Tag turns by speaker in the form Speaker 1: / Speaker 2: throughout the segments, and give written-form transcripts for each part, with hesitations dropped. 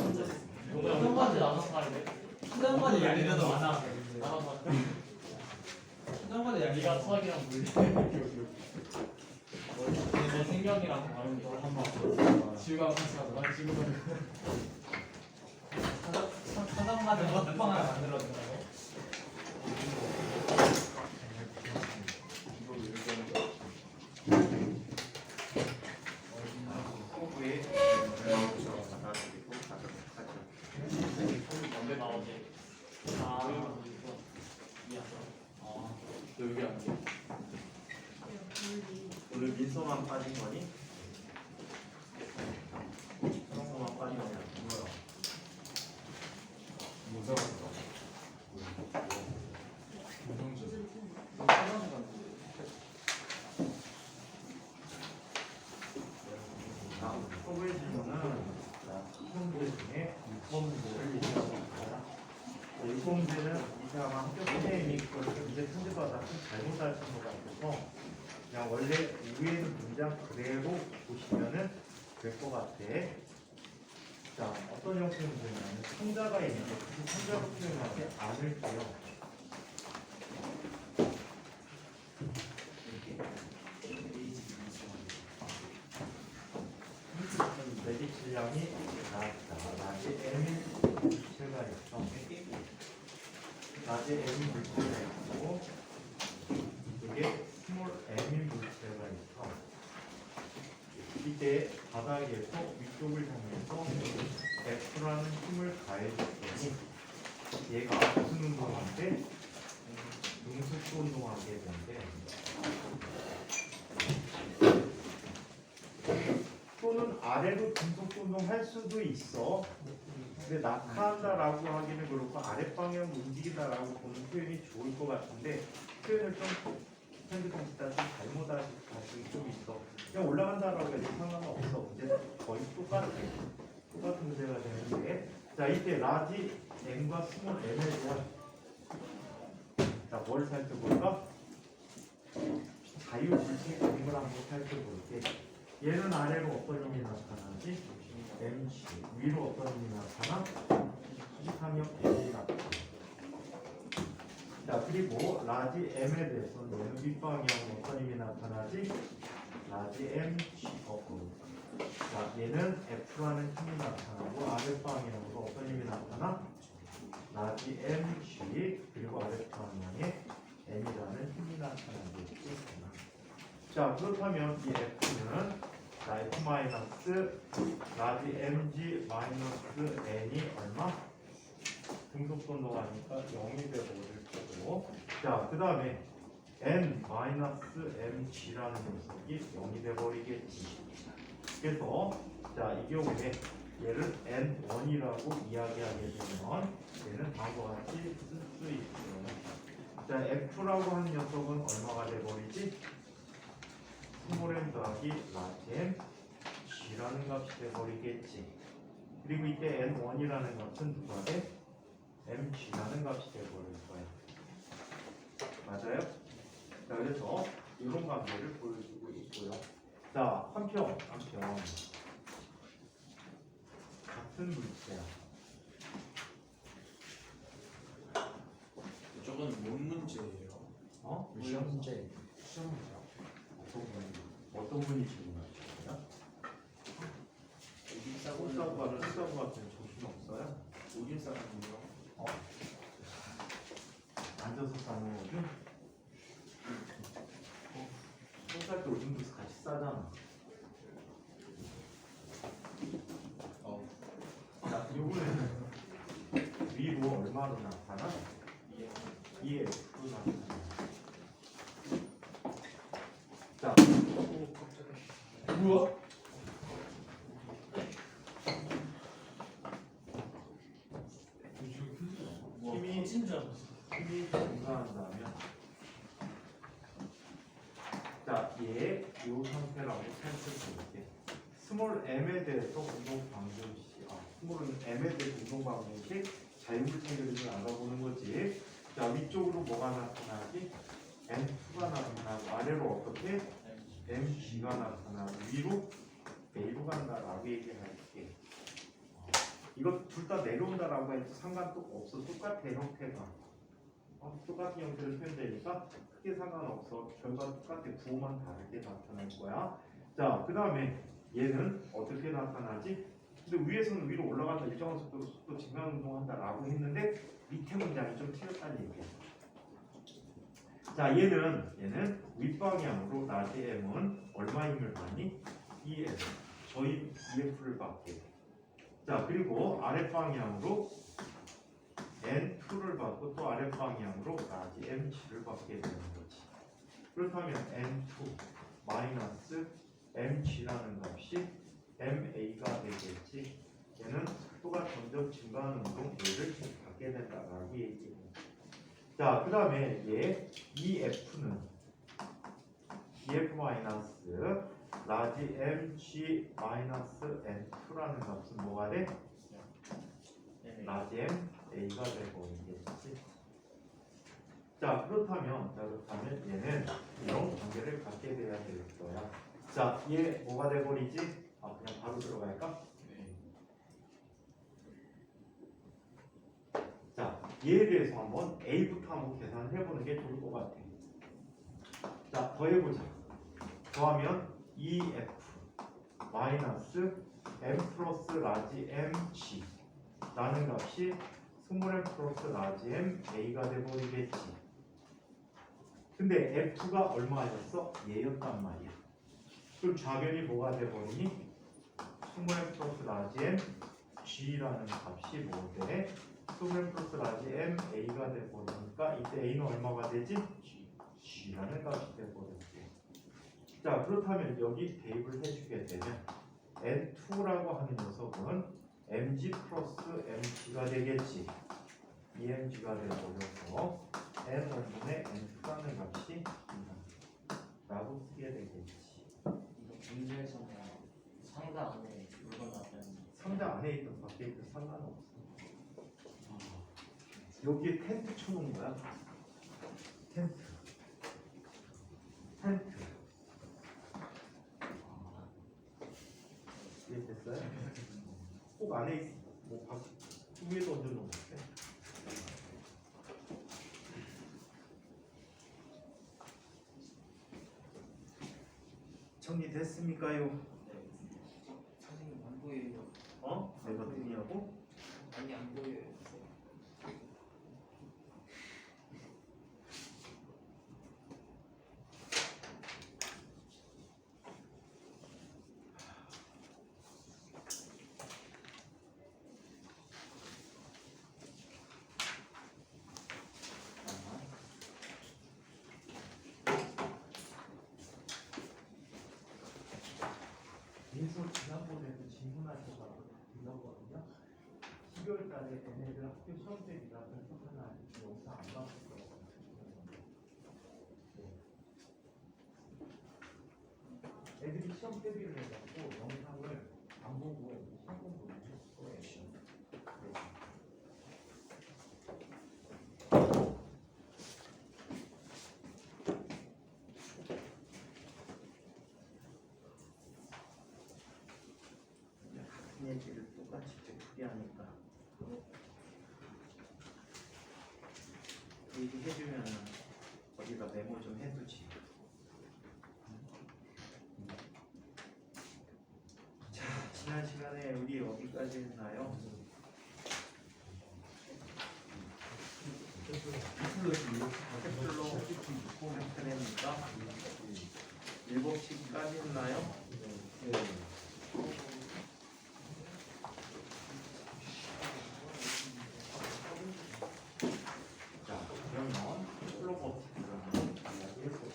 Speaker 1: 한번까지 나눠서 하는데
Speaker 2: 한번까지 양이 더 많아.
Speaker 1: 나눠서
Speaker 2: 한번까지 양이
Speaker 1: 네가 수학이랑 물리 너 생명이랑 다른 거 한번 지우가 같이 하자. 지우가
Speaker 2: 사장마다 먹방 하나 만들어준다고?
Speaker 1: 언제 나오지? 여기 안 돼.
Speaker 3: 오늘 민소만 빠진 거니? 민소만 빠진 거냐? 뭐야? 자, 소부의 질문은 이범제 중에 이범제를 얘기하고 있습니다. 이범제는 이 사람 학교 선생님이 그걸 이제 편집하다 좀 잘못하신 것 같아서 그냥 원래 위에 있는 문장 그대로 보시면은 될 것 같아. 자, 어떤 형식으로 되냐면 상자가 있는데 그 상자로 표현하지 않을게요. 내지 질량이 낮다. 낮에 M 물체가 있어. 낮에 M 물체가 있고 이게 스몰 M인 물체가 있어. 이때 바닥에서 위쪽을 향해서 F라는 힘을 가해줬더니 얘가 무슨 운동한테? 능숙도 운동하게 되는데 또는 아래로 등속도 운동할 수도 있어. 근데 낙하한다라고 하기는 그렇고 아랫방향으로 움직이다라고 보는 표현이 좋을 것 같은데 표현을 좀 편집하시다 좀 잘못하실 좀 있어. 그냥 올라간다라고 해도 상관은 없어. 이제 거의 똑같은 문제가 되는데 자 이때 라지 M과 스몰 M에 대한 자 뭘 살펴볼까? 자유불식 M을 한번 살펴볼게. 얘는 아래로 어떤 힘이 나타나지? MC. 위로 어떤 힘이 나타나? 이상형 M이 나타나. 자 그리고 라지 M에 대해서는 얘는 윗방향으로 어떤 힘이 나타나지? 라지 MC 거꾸로. 자 얘는 F라는 힘이 나타나고 아랫방향으로 어떤 힘이 나타나? 라지 MC 그리고 아랫방향에 M이라는 힘이 나타나겠지. 자 그렇다면 이 F는 자 F 마이너스 라지 MG 마이너스 N이 얼마? 등속변동 하니까 0이 되어버릴 거고 자 그 다음에 N 마이너스 MG라는 녀석이 0이 되어버리겠지. 그래서 자 이 경우에 얘를 N1이라고 이야기하게 되면 얘는 다음과 같이 쓸 수 있어요. 자 F라고 하는 녀석은 얼마가 되어버리지? 스몰 m 더하기 라지 m g라는 값이 돼버리겠지. 그리고 이때 n1이라는 값은 누가 돼? mg라는 값이 돼버릴 거야. 맞아요? 자 그래서 이런 관계를 보여주고 있고요. 자 한편 같은 물체야.
Speaker 4: 저건 뭔 문제예요?
Speaker 3: 어?
Speaker 2: 시험 문제.
Speaker 4: 시험 문제요?
Speaker 3: 어떤 분이 질문하셨어요?
Speaker 4: 오줌
Speaker 3: 싸고 같은 정신 없어요?
Speaker 4: 오줌 싸는 거요?
Speaker 3: 어? 앉아서 싸는 오줌? 손살 때 오줌도 같이 싸잖아. 자, 요거는 위로 얼마로 나타나? 2F로 나타나. 자,
Speaker 1: 우와.
Speaker 3: 힘이 증가한다면 자, 얘 요 상태라고 살펴볼게. 스몰 m에 대해서 운동 방정식 스몰 m에 대해서 운동 방정식 자유물체들을 알아보는 거지. 자, 위쪽으로 뭐가 나타나지? m2가 나타나고 아래로 어떻게? mg가 나타나고 위로 A로 간다라고 얘기할게. 이거 둘 다 내려온다라고 해도 상관도 없어. 똑같아 형태가. 똑같은 형태를 표현되니까 크게 상관없어. 결과 똑같아. 부호만 다르게 나타날 거야. 자, 그 다음에 얘는 어떻게 나타나지? 근데 위에서는 위로 올라간다 일정한 속도로 속도 증가 운동한다라고 했는데 밑에 문장이 좀 틀렸다는 얘기야. 자, 얘는 윗방향으로 라지 m은 얼마 힘을 받니? EF. 저희 EF를 받게 돼. 자, 그리고 아랫방향으로 N2를 받고 또 아랫방향으로 라지 MG를 받게 되는 거지. 그렇다면 N2 마이너스 MG라는 값이 MA가 되겠지. 얘는 속도가 점점 증가하는 운동 A를 받게 된다라고 얘기해. 자, 그 다음에 얘 EF는 EF 마이너스 라지 MG 마이너스 N2라는 값은 뭐가 돼? 라지 M A가 되고 있겠지. 자, 그렇다면 얘는 이런 관계를 갖게 돼야 될 거야. 자, 얘 뭐가 돼버리지? 그냥 바로 들어갈까? 자, 얘에 대해서 한번 A부터 한번 계산을 해보는 게 좋을 것 같아. 자, 더해보자. 더하면 EF 마이너스 M 플러스 라지 MG 라는 값이 스몰 m 플러스 라지 M A가 돼버리겠지. 근데 F가 얼마였어? 얘였단 말이야. 그럼 좌변이 뭐가 돼버리니? 스몰 m 플러스 라지 M G라는 값이 뭐돼? 스몰 m 플러스 라지 M A가 돼버리니까 이때 A는 얼마가 되지? G라는 값이 돼버렸지. 자, 그렇다면 여기 대입을 해주게 되면 N2라고 하는 녀석은 mg 플러스 mg가 되겠지. EMG가 되어버려서 n5분의 n2라는 값이 라고 쓰게 되겠지.
Speaker 1: 이거 문제에서는 상자 안에 물건 나타나는
Speaker 3: 상자 안에 있든 밖에 있든 상관없어. 여기에 텐트 쳐놓은 거야. 텐트. 이해됐어요? 꼭 안에 있, 위에도 얹어놓은 거. 정리됐습니까요?
Speaker 1: 선생님 안 보여요.
Speaker 3: 내가 드니하고?
Speaker 1: 아니 안 보여요.
Speaker 3: 민수 지난번에도 질문하셔서 드렸거든요. 12월 달에 얘네들 학교 시험 때리라 그래서 하나 영상 안 봤었어요. 애들이 시험 대비를 해가지고 영상을 안 보고 시험 공부를 했을 거예요. 얘기를 똑같이 되풀이 하니까 얘기해주면 어디다 메모 좀 해두지. 자, 지난 시간에 우리 어디까지 했나요? 팩플로 팩플입니까? 7시까지 했나요? 그러면 플로버티를 이야기했어요.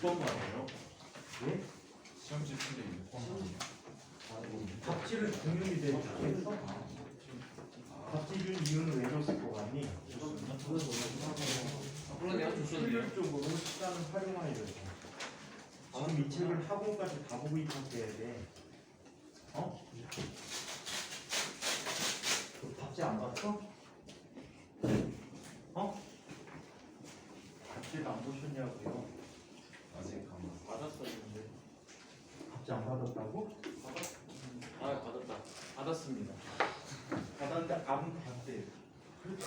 Speaker 4: 6번 말이에요?
Speaker 3: 예?
Speaker 4: 시험지 풀이 6번
Speaker 3: 답지를 공유이 되지 않겠어? 답지 준 이유는 왜 줬을 것 같니?
Speaker 1: 그러네요. 줬었네요.
Speaker 3: 실질적으로 시간을 활용하려고. 지금 이 책을 학원까지 다 보고 입학해야 돼. 답지 안 봤어? 답지를 안 보셨냐고요?
Speaker 4: 아직 안
Speaker 1: 받았었는데.
Speaker 3: 답지 안 받았다고?
Speaker 1: 받았다. 받았어. 닫았습니다.
Speaker 3: 닫았는데 암 닫대. 그렇죠.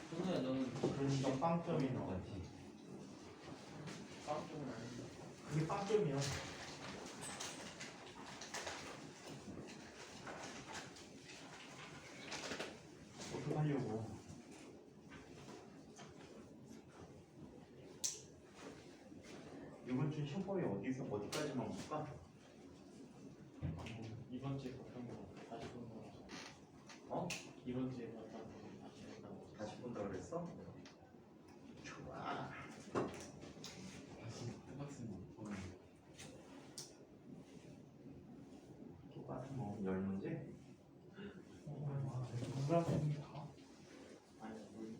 Speaker 2: 손우야 너는
Speaker 3: 그러니까 빵점이 나왔지.
Speaker 1: 깜짝은 아닙니다.
Speaker 3: 그게 빵점이야. 어떡하려고. 이번 주 시험범위 어디까지만 볼까?
Speaker 1: 이번 주에 봤던 거 다시 본 거라서.
Speaker 3: 어?
Speaker 1: 이번 주에 봤던 거 다시 본다고.
Speaker 3: 다시 본다 그랬어? 좋아.
Speaker 4: 다시 똑같은 거.
Speaker 3: 똑같은 뭐 10문제?
Speaker 1: 아니, 물.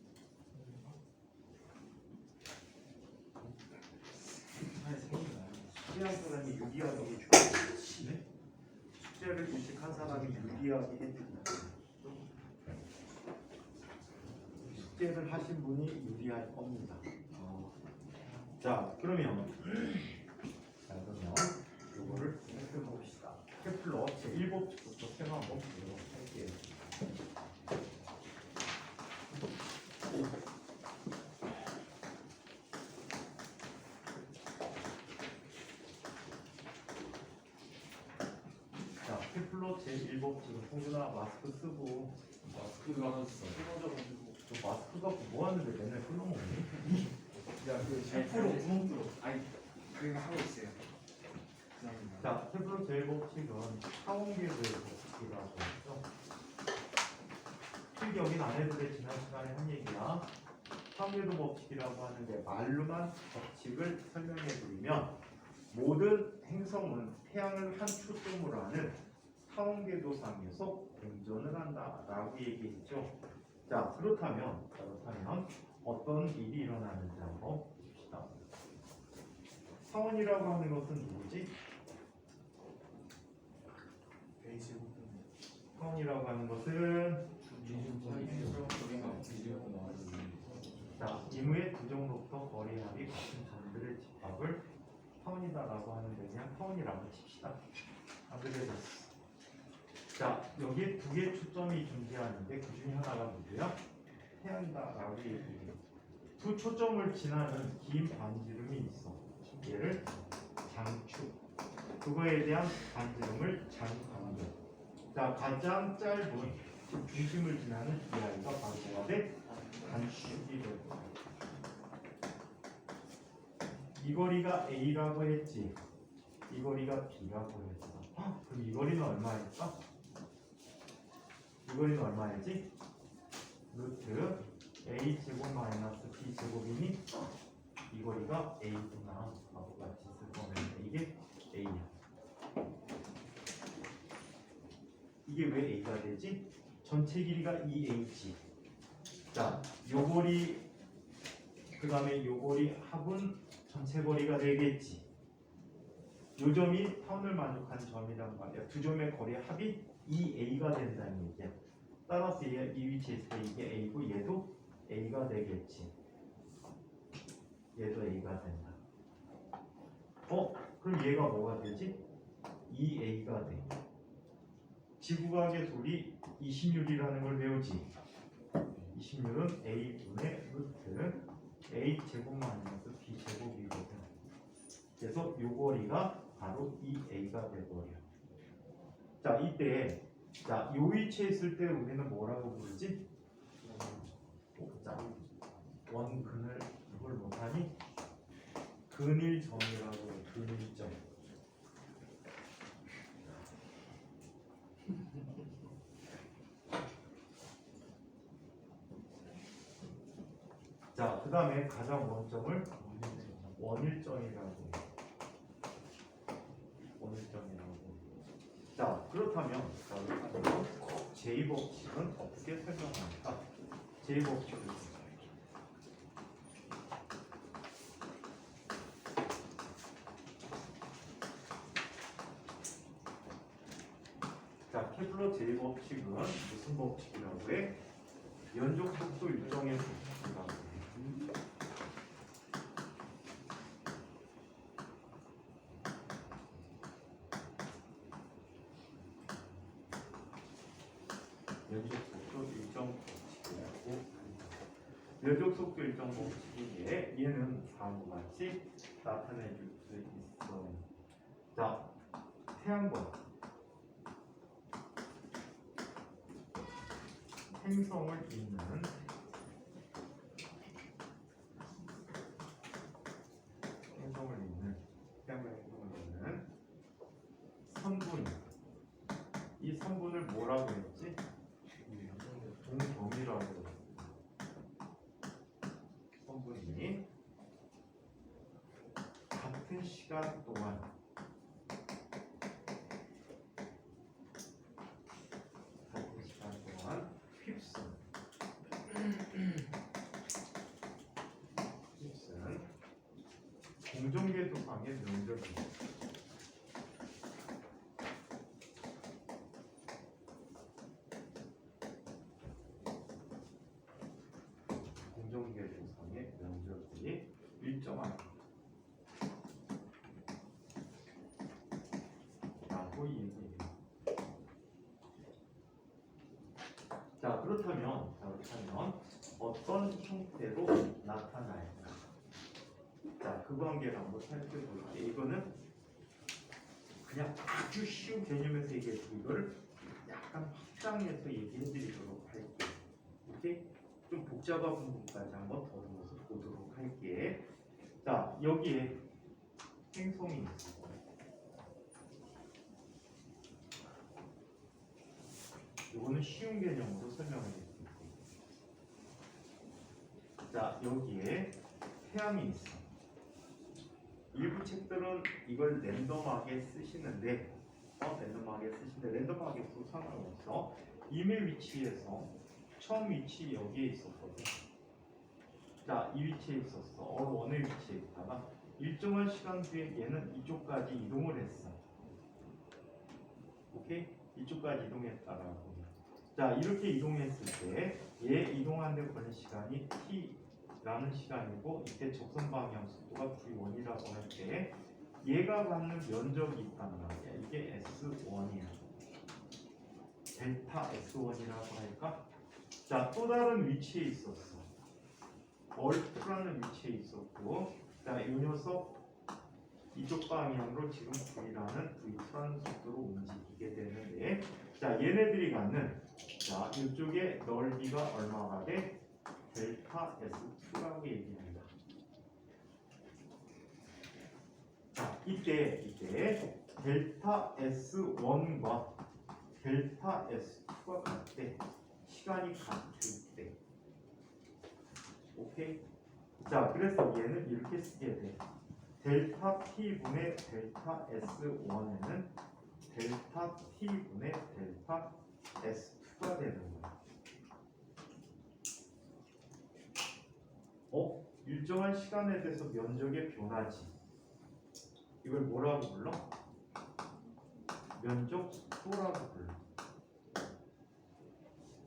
Speaker 3: 숙제한 사람이 유리하게 해주고 네? 숙제를 의식한 사람이 유리하게 해준다. 숙제를 하신 분이 유리할 겁니다. 자 그러면 요거를 살펴봅시다. 케플러 제1법칙부터 생각 한번 보도록 할게요. 자, 케플러 제1법칙은 홍준아 마스크 쓰고
Speaker 4: 마스크가 하나 있어.
Speaker 3: 저 마스크 갖고 뭐 하는데 맨날 끊어먹니?
Speaker 1: 야그 10% 구멍 뚫어. 아니 그거 하고 있어요. 죄송합니다.
Speaker 3: 자, 케플러 제1법칙은 타원계도의 법칙이라고 했죠. 필기여긴 안 해도 돼. 지난 시간에 한 얘기야. 타원계도 법칙이라고 하는데 말로만 법칙을 설명해 드리면 모든 행성은 태양을 한 초점으로 하는 타원궤도상에서 공전을 한다라고 얘기했죠. 자 그렇다면 어떤 일이 일어나는지 한번 봅시다. 타원이라고 하는 것은 누구지? 타원이라고 하는 것은 자 임의 두 점으로부터 거리합이 같은 점들의 집합을 타원이다라고 하는데 그냥 타원이라고 칩시다. 안 그래도 자 여기에 두 개의 초점이 존재하는데 그 중에 하나가 누구야? 태양이다라고 얘기해요. 두 초점을 지나는 긴 반지름이 있어. 얘를 장축. 그거에 대한 반지름을 장간격. 자 가장 짧은 중심을 지나는 이 아이가 바로 뭐가 돼? 단축이 될 거야. 이 거리가 A라고 했지. 이 거리가 B라고 했어. 그럼 이 거리는 얼마일까? 이 거리는 얼마였지? 루트 A 제곱 마이너스 B 제곱이니 이 거리가 A구나. 바보같이 쓸 거는데 이게 A야. 이게 왜 A가 되지? 전체 길이가 2H. 자, 요 거리 그 다음에 요 거리 합은 전체 거리가 되겠지. 요 점이 타원을 만족하는 점이란 말이야. 두 점의 거리 합이 2A가 된다는 얘기야. 따라서 이 위치에 있을 때 이게 A고 얘도 A가 되겠지. 얘도 A가 된다. 그럼 얘가 뭐가 되지? 2A가 돼. 지구과학의 돌이 20율이라는 걸 배우지. 20율은 A분의 루트 A 제곱 마이너스 B 제곱이거든. 그래서 요 거리가 바로 2A가 돼버려. 자 이때 자 요 위치에 있을 때 우리는 뭐라고 부르지? 자 원근을 그걸 못하니 근일점이라고 해. 근일점. 자 그 다음에 가장 원점을 원일점이라고 해. 원일점이라고. 자 그렇다면 제2법칙은 어떻게 설명합니까? 제2법칙은 자 케플러 제2법칙은 무슨 법칙이라고 해? 연족 속도 일정의 법칙이라고 해. 면적 속도 일정 법칙이라고 합니다. 면적 속도 일정 법칙이기에 얘는 다음과 같이 나타내 줄 수 있어요. 자, 태양광 행성을 잇는 태양광 행성을 잇는 선분, 이 선분을 뭐라고 했지? 동점이라고 했어. 선분이 같은 시간 동안 휩쓴 공정궤도상의 면적입니다. 공정궤도상의 면적이 일정한 라고 얘기해요. 자, 그렇다면 어떤 형태로 나타날까? 자, 그 관계를 한번 살펴볼게요. 이거는 그냥 아주 쉬운 개념에서 얘기해서 이거를 약간 확장해서 얘기해드리도록 할게요. 오케이? 좀 복잡한 부분까지 한번 더듬어서 보도록 할게. 자, 여기에 행성이 있어. 이거는 쉬운 개념으로 설명을 해드릴게요. 자, 여기에 태양이 있어. 일부 책들은 이걸 랜덤하게 쓰시는데, 랜덤하게 써도 상관없어. 임의 위치에서 처음 위치 여기에 있었거든. 자, 이 위치에 있었어. 어느 위치에 있다가 일정한 시간 뒤에 얘는 이쪽까지 이동을 했어. 오케이? 이쪽까지 이동했다라고. 자, 이렇게 이동했을 때 얘 이동하는 데 걸린 시간이 t라는 시간이고, 이때 적선 방향 속도가 v1이라고 할 때 얘가 받는 면적이 있단 말이야. 이게 s1이야. 델타 s1이라고 할까? 자, 또 다른 위치에 있었어. 얼프라는 위치에 있었고, 자, 이 녀석 이쪽 방향으로 지금 v라는 v2라는 속도로 움직이게 되는데, 자, 얘네들이 갖는, 자, 이쪽에 넓이가 얼마가 돼? 델타 S2라고 얘기합니다. 자, 이때 델타 S1과 델타 S2가 같을 때, 시간이 같을 때, 오케이? 자, 그래서 얘는 이렇게 쓰게 돼. 델타 T분의 델타 S1에는 델타 T분의 델타 S2가 되는 거야. 일정한 시간에 대해서 면적의 변화지. 이걸 뭐라고 불러? 면적 속도라고 불러.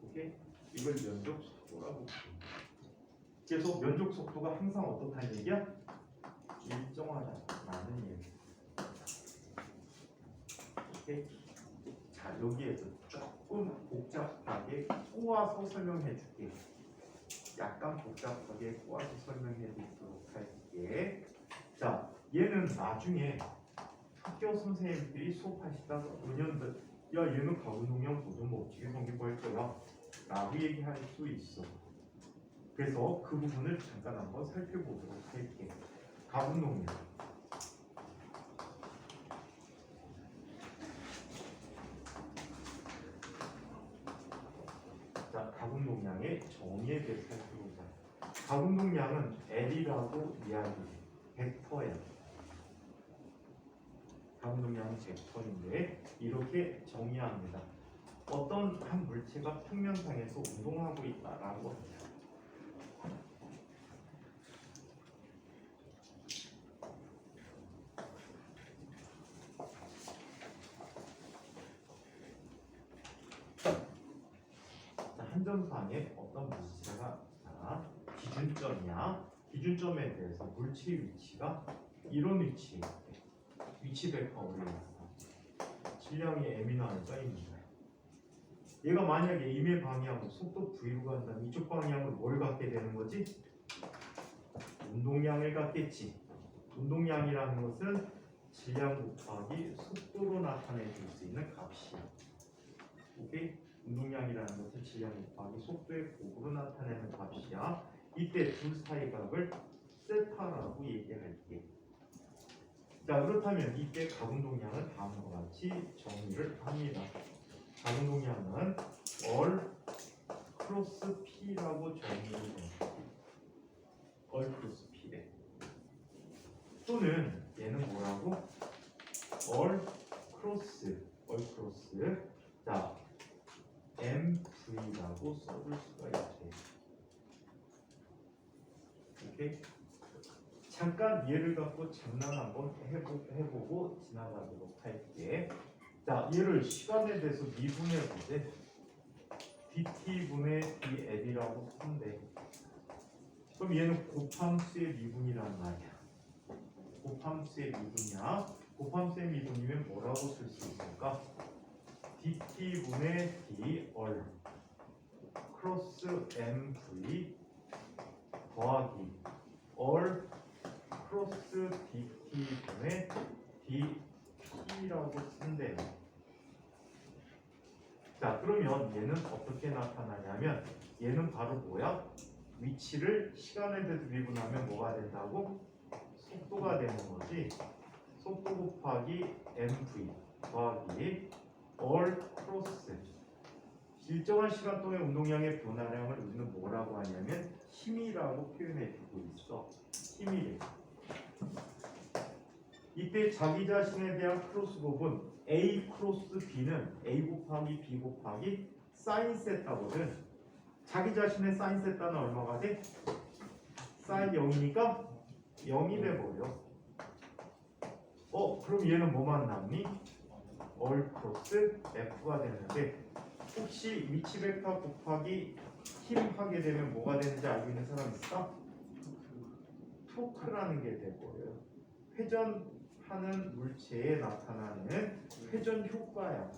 Speaker 3: 오케이? 이걸 면적 속도라고 불러. 그래서 면적 속도가 항상 어떻다는 얘기야? 일정하다라는 얘기. 오케이? 자, 여기에서 조금 복잡하게 꼬아서 설명해 줄게. 약간 복잡하게 꼬아서 설명해 드리도록 할게. 자, 얘는 나중에 학교 선생님들이 수업하시다가 은연들, 야, 얘는 가운동량 보존 법칙이 성립할 거야 라고 얘기할 수 있어. 그래서 그 부분을 잠깐 한번 살펴보도록 할게. 가운동량. 자, 가운동량의 정의에 대해서 살펴보자. 가운동량은 L이라고 이야기해. 벡터야. 가운동량은 벡터인데 이렇게 정의합니다. 어떤 한 물체가 평면상에서 운동하고 있다라고 합니다. 한전상에 어떤 물체가 기준점이야. 기준점에 대해서 물체 위치가 이런 위치에 있대. 위치 벡터 올려놨어. 질량이 m이나 알짜입니다. 얘가 만약에 임의 방향으로 속도 V로 간다면 이쪽 방향으로 뭘 갖게 되는 거지? 운동량을 갖겠지. 운동량이라는 것은 질량 곱하기 속도로 나타내 줄 수 있는 값이야. 오케이? 운동량이라는 것은 질량 곱하기 속도의 곱으로 나타내는 값이야. 이때 둘 사이 값을 세타라고 얘기할게. 자, 그렇다면 이때 가운동량은 다음과 같이 정의를 합니다. 가운동량은 얼 크로스 P라고 정의를 해. 얼 크로스 P래. 또는 얘는 뭐라고? 얼 크로스 자 MV라고 써줄 수가 있대. 오케이? 잠깐 얘를 갖고 장난 한번 해보고 지나가도록 할게. 자, 얘를 시간에 대해서 미분해보세. dt분의 dL이라고 쓰면 돼. 그럼 얘는 곱함수의 미분이란 말이야. 곱함수의 미분이야. 곱함수의 미분이면 뭐라고 쓸 수 있을까? dt분의 d얼 크로스 mv 더하기 얼 크로스 dt분의 dp라고 쓴대요. 자, 그러면 얘는 어떻게 나타나냐면 얘는 바로 뭐야? 위치를 시간에 대해서 미분하면 뭐가 된다고? 속도가 되는 거지. 속도 곱하기 mv 더하기 얼 크로스 일정한 시간 동안 운동량의 변화량을 우리는 뭐라고 하냐면 힘이라고 표현해주고 있어. 힘이래. 이때 자기 자신에 대한 크로스 곱은 A 크로스 B는 A 곱하기 B 곱하기 사인 세타거든. 자기 자신의 사인 세타는 얼마가 돼? 사인 0이니까 0이 돼버려. 그럼 얘는 뭐만 남니? 얼 크로스 F가 되는데 혹시 위치 벡터 곱하기 힘 하게 되면 뭐가 되는지 알고 있는 사람 있어? 토크라는 게 돼버려요. 회전하는 물체에 나타나는 회전 효과야.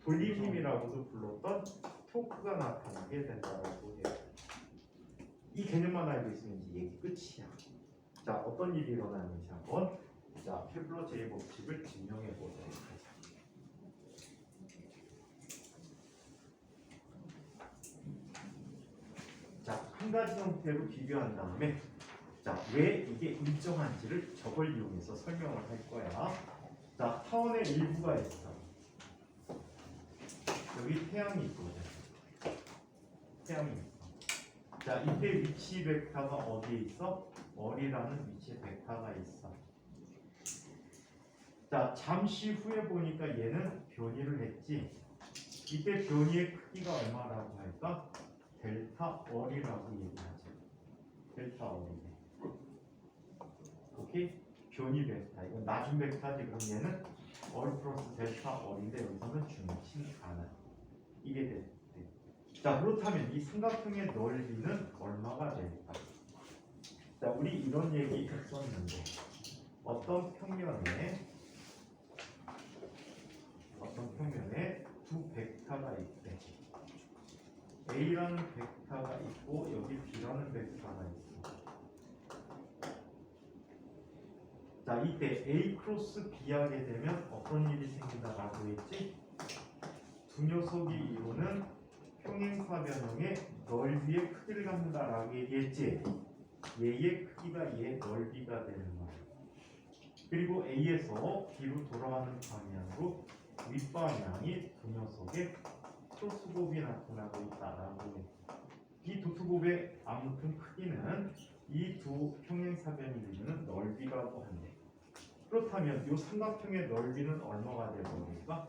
Speaker 3: 돌림 힘이라고도 불렀던 토크가 나타나게 된다고 해요. 이 개념만 알고 있으면 이제 얘기 끝이야. 자, 어떤 일이 일어나는지 한번 케플러 제2법칙을 증명해 보도록 하자. 자, 한 가지 형태로 비교한 다음에 왜 이게 일정한지를 저걸 이용해서 설명을 할 거야. 자, 타원의 일부가 있어. 여기 태양이 있거든. 태양이 있어. 자, 이때 위치 벡터가 어디에 있어? 얼이라는 위치 벡터가 있어. 자, 잠시 후에 보니까 얘는 변이를 했지. 이때 변이의 크기가 얼마라고 할까? 델타 얼이라고 얘기하죠. 델타 얼이네. 오케이? 변이 벡터. 이건 나중 벡터지. 그럼 얘는 얼 플러스 델타 얼인데 여기서는 중심 하나. 이게 돼. 자, 그렇다면 이 삼각형의 넓이는 얼마가 될까? 자, 우리 이런 얘기 했었는데 어떤 평면에 두 벡터가 있대. A라는 벡터가 있고 여기 B라는 벡터가 있어. 자, 이때 A 크로스 B 하게 되면 어떤 일이 생긴다라고 했지? 두 녀석이 이루는 평행사변형의 넓이의 크기를 갖는다라고 얘기했지? 얘의 크기가 얘 넓이가 되는 거야. 그리고 A에서 B로 돌아가는 방향으로 윗방향이 두 녀석의 크로스곱이 나타나고 있다라고 해. 이 두 투곱의 아무튼 크기는 이 두 평행사변이 이루는 넓이라고 한대. 그렇다면 이 삼각형의 넓이는 얼마가 되겠습니까?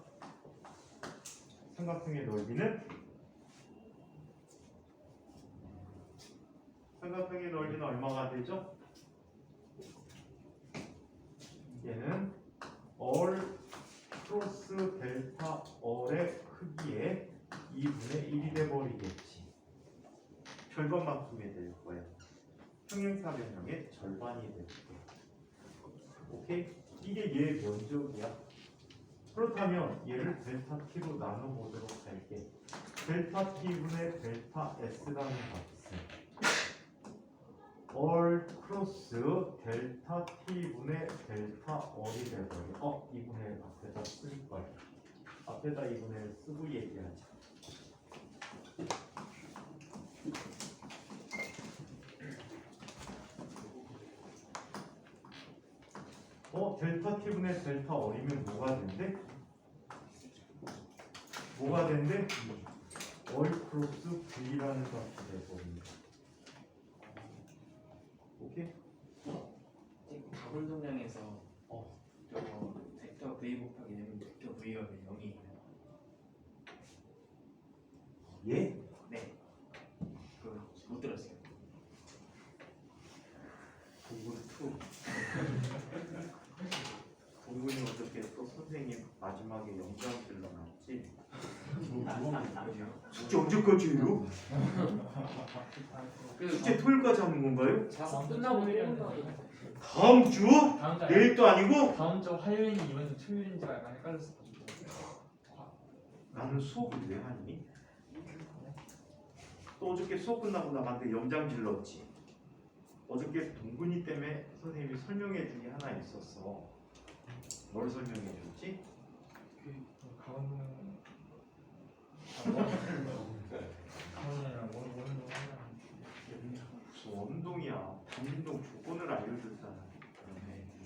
Speaker 3: 삼각형의 넓이는 얼마가 되죠? 얘는 얼 크로스 델타 얼의 크기의 2분의 1이 돼버리겠지. 절반만큼이 될 거야. 평행사변형의 절반이 될 거야. 오케이? 이게 얘의 면적이야. 그렇다면 얘를 델타 t로 나눠보도록 할게. 델타 t분의 델타 s라는 값은 all 크로스 델타 t분의 델타 어이 돼버려. 이분의 앞에다 쓸걸. 앞에다 이분의 쓰고 얘기하자. 델타 t분의 델타 어리면 뭐가 된대? 뭐가 된대? all 크로스 v라는 값이 돼버립니다. 오케이?
Speaker 1: 가분 동량에서 저거 벡터 v 곱하기 되면 벡터 v가 왜 0이에요?
Speaker 3: 예?
Speaker 1: 네. 못 들었어요.
Speaker 3: 공군 2. 공군이 어떻게 또 선생님 마지막에 영장 들러놨지? 진짜 언제까지예요? 숙제 토요일까지 하는 건가요?
Speaker 2: 자습 끝나고 끝나고.
Speaker 3: 다음 주?
Speaker 2: 다음 달.
Speaker 3: 내일도 아니고?
Speaker 2: 다음 주 화요일인지 이번 주 토요일인지가 약간 헷갈렸었거든요.
Speaker 3: 나는 수업을 왜 하니? 또 어저께 수업 끝나고 나갔는데 영장 질렀지. 어저께 동근이 때문에 선생님이 설명해 준 게 하나 있었어. 뭘 설명해 줬지?
Speaker 2: 강원동. 강원동이랑 원동 하나.
Speaker 3: 무슨 원동이야. 단진동 조건을 알려줬잖아.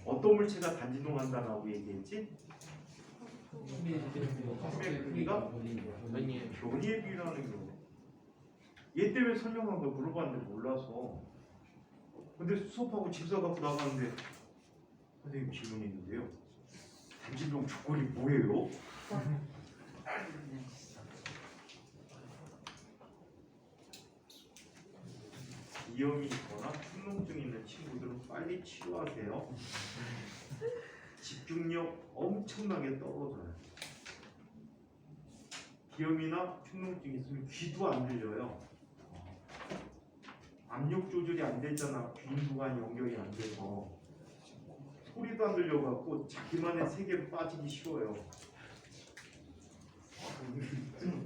Speaker 3: 어떤 물체가 단진동한다라고 얘기했지? 힘의 크기가 변이에 비례하는 거. 얘 때문에 설명한 걸 물어봤는데 몰라서. 근데 수업하고 집사 갖고 나가는데 선생님 질문이 있는데요. 단진동 조건이 뭐예요? 비염이 있거나 충농증 있는 친구들은 빨리 치료하세요. 집중력 엄청나게 떨어져요. 비염이나 충농증 있으면 귀도 안 들려요. 압력 조절이 안 되잖아. 귀인구간 연결이 안 돼서 소리도 안 들려갖고 자기만의 세계로 빠지기 싫어요.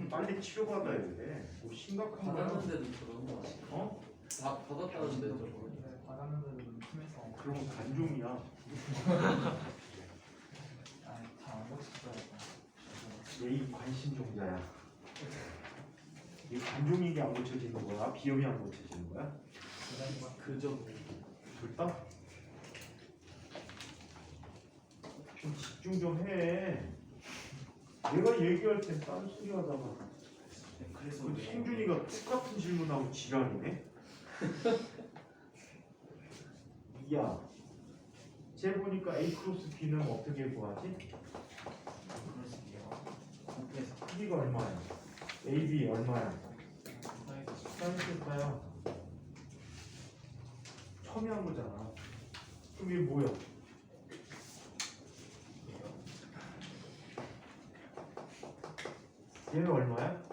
Speaker 3: 빨리 치료받아야 돼. 뭐 심각한 거야.
Speaker 4: 받았는데도 그런 거 같아. 다 받았다는데 저거.
Speaker 2: 네, 받았는데도 좀 심해서.
Speaker 3: 그럼 간종이야.
Speaker 2: 잘안 고쳤어요.
Speaker 3: 얘 관심종자야. 얘 관종인 게 안 고쳐지는 거야? 비염이 안 고쳐지는 거야?
Speaker 4: 그저
Speaker 3: 둘 다? 좀 집중 좀 해. 내가 얘기할 땐 딴 소리 하다가
Speaker 1: 그래서
Speaker 3: 그 승준이가 똑같은 질문하고 지랄이네? 야, 쟤 보니까 A 크로스 B는 어떻게 구하지?
Speaker 1: 곱해서
Speaker 3: 크기가 얼마야? AB 얼마야? 사인실까요? 처음에 한 거잖아. 그럼 이게 뭐야? 얘는 얼마야?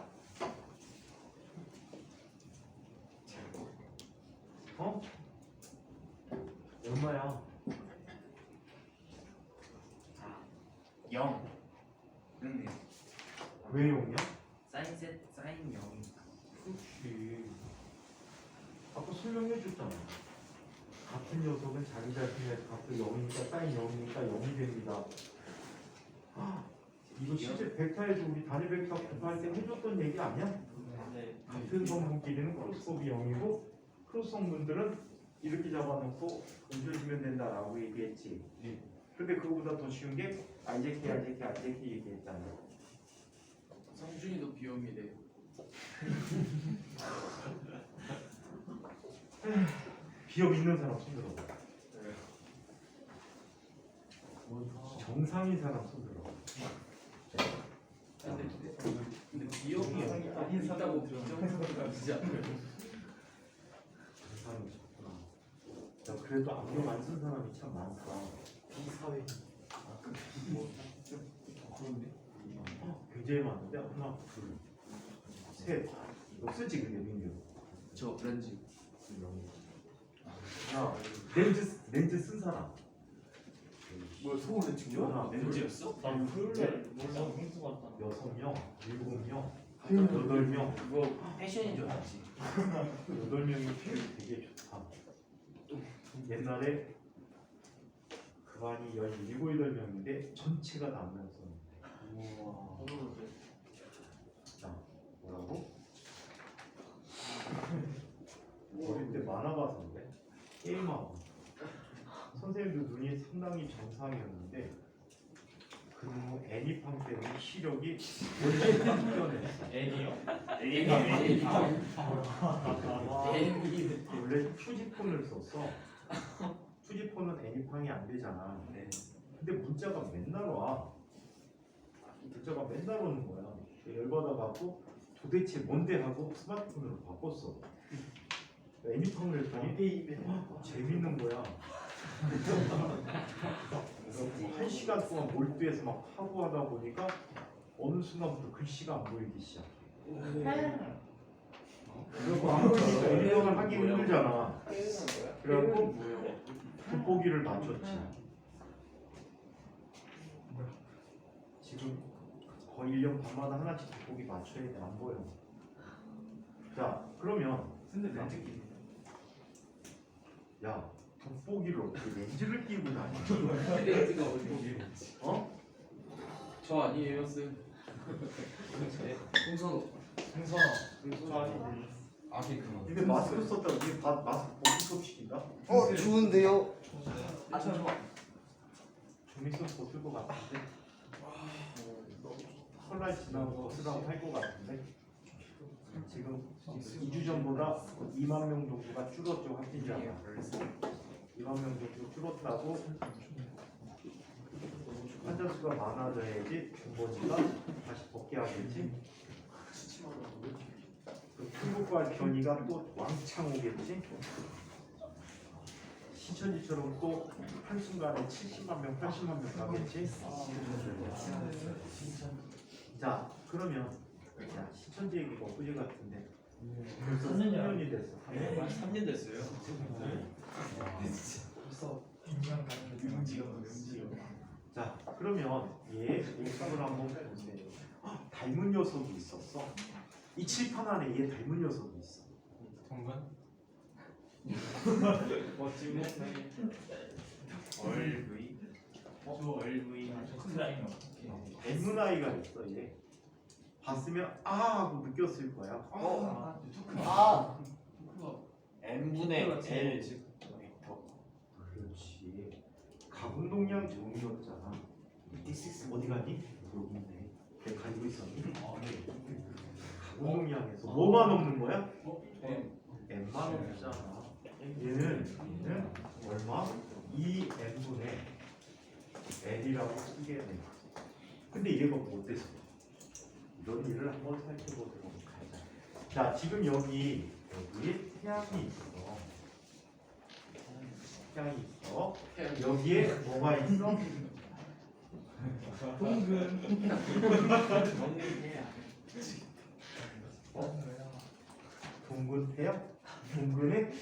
Speaker 3: 얼마야?
Speaker 1: 0. 그런데
Speaker 3: 왜 0이야?
Speaker 1: 사인 0.
Speaker 3: 그렇지. 아까 설명해 줬잖아. 같은 녀석은 자기 자신의 값도 0이니까 사인 0이니까 0이 됩니다. 이거 실제 벡터에서 우리 단위 벡터 구할 때 해줬던 얘기 아니야?
Speaker 2: 네.
Speaker 3: 같은 성분끼리는 크로스곱이 0이고 크로스 성분들은 이렇게 잡아놓고 옮겨주면 된다라고 얘기했지. 근데 그거보다 더 쉬운 게 RJK 얘기했잖아.
Speaker 4: 성준이도 비염이래.
Speaker 3: 비염 있는 사람 손 들어. 정상인 사람 손 들어.
Speaker 4: 근데 비염이 아닌 사람은 비정상이 아니지 않아요?
Speaker 3: 정상이 있구나. 야, 그래도 안경 안 쓴 사람이 참 많다.
Speaker 4: 비사회.
Speaker 2: 그런데?
Speaker 3: 굉장히 많은데 하나, 둘, 셋. 이거 쓰지 근데 민규.
Speaker 4: 저 렌즈.
Speaker 3: 야, 렌즈 쓴 사람.
Speaker 4: 뭐 소원을
Speaker 3: 하나,
Speaker 1: 렌즈였어?
Speaker 2: 나 토요일날 몰라 행수 갔다.
Speaker 3: 6명, 7명, 8명.
Speaker 1: 그거 패션인 줄 알았지.
Speaker 3: 8명이 되게 좋다. 옛날에 그 반이 17, 8명인데 전체가 남녀였었는데.
Speaker 1: 우와.
Speaker 3: 자, 뭐라고? 어릴 때 만화 봤었는데 게임하고 선생님도 눈이 상당히 정상이었는데 그놈의 애니팡 때문에 시력이 원래 뛰어냈어.
Speaker 2: 애니요?
Speaker 3: 원래 투지폰을 썼어. 투지폰은 애니팡이 안 되잖아.
Speaker 1: 네.
Speaker 3: 근데 문자가 맨날 와. 문자가 맨날 오는 거야. 열받아갖고 도대체 뭔데 하고 스마트폰으로 바꿨어. 애니팡을 했더니 재밌는 거야. 그래서 1시간 동안 몰두해서 막 하고 하다 보니까 어느 순간부터 글씨가 안 보이기 시작해. 그리고 안 보이니까 애니팡을 하기 힘들잖아. 그래갖고 돋보기를 맞췄지. 지금 거의 1년 반마다 하나씩 돋보기 맞춰야 돼. 안 보여. 자, 그러면
Speaker 1: 근데 렌즈기.
Speaker 3: 야, 돋보기를 어떻게 렌즈를 끼고 다니?
Speaker 4: 렌즈가 어디
Speaker 3: 어?
Speaker 4: 저 아니에요 쌤. 홍선호. 아직 그.
Speaker 3: 근데 마스크 썼다고 이게 마스크 보기 수업 시킨다?
Speaker 5: 좋은데요?
Speaker 2: 아, 저 좋아.
Speaker 3: 재밌어 벗을 것 같은데? 설날 지나고 쓰라고 할 것 같은데? 지금 2주 전보다 2만 명 정도가 줄었죠, 확진자가. 2만 명 정도 줄었다고 환자 수가 많아져야지 중보지가 다시 복귀하겠지. 그 풍국과 견이가 또 왕창 오겠지. 신천지처럼 또 한순간에 70만 명, 80만 명 가겠지. 자, 그러면 야, 신천지 얘기가 엊그제 같은데 벌써 3년이 됐어.
Speaker 1: 3년 됐어요.
Speaker 2: 벌써 1년 갔는데
Speaker 1: 용지가.
Speaker 3: 자, 그러면 얘 모습을 한번 보세요. 닮은 녀석이 있었어. 이 칠판 안에 얘 닮은 녀석이 있어.
Speaker 2: 동근?
Speaker 1: 멋지네. 얼V. 얼V.
Speaker 2: 클라이너.
Speaker 3: 닮은아이가 있어 얘. 봤으면 아 하고 느꼈을 거야.
Speaker 5: 아,
Speaker 1: N분의 L 벡터.
Speaker 3: 그렇지. 가분동량 정이었잖아. 어디 갔니? 여기 있네. 걔 가지고 있었니? 가분동량에서 뭐만 없는 거야? M만 없잖아. 얘는 얼마? 2N분의 L이라고 쓰게 돼. 근데 얘가 뭐 어때서? 이런 일을 한번 살펴보도록 하자. 자, 지금 여기 태양이 있어. 태양이 있어. 여기에 뭐가 있어? 동근. 동근 태양? 동근에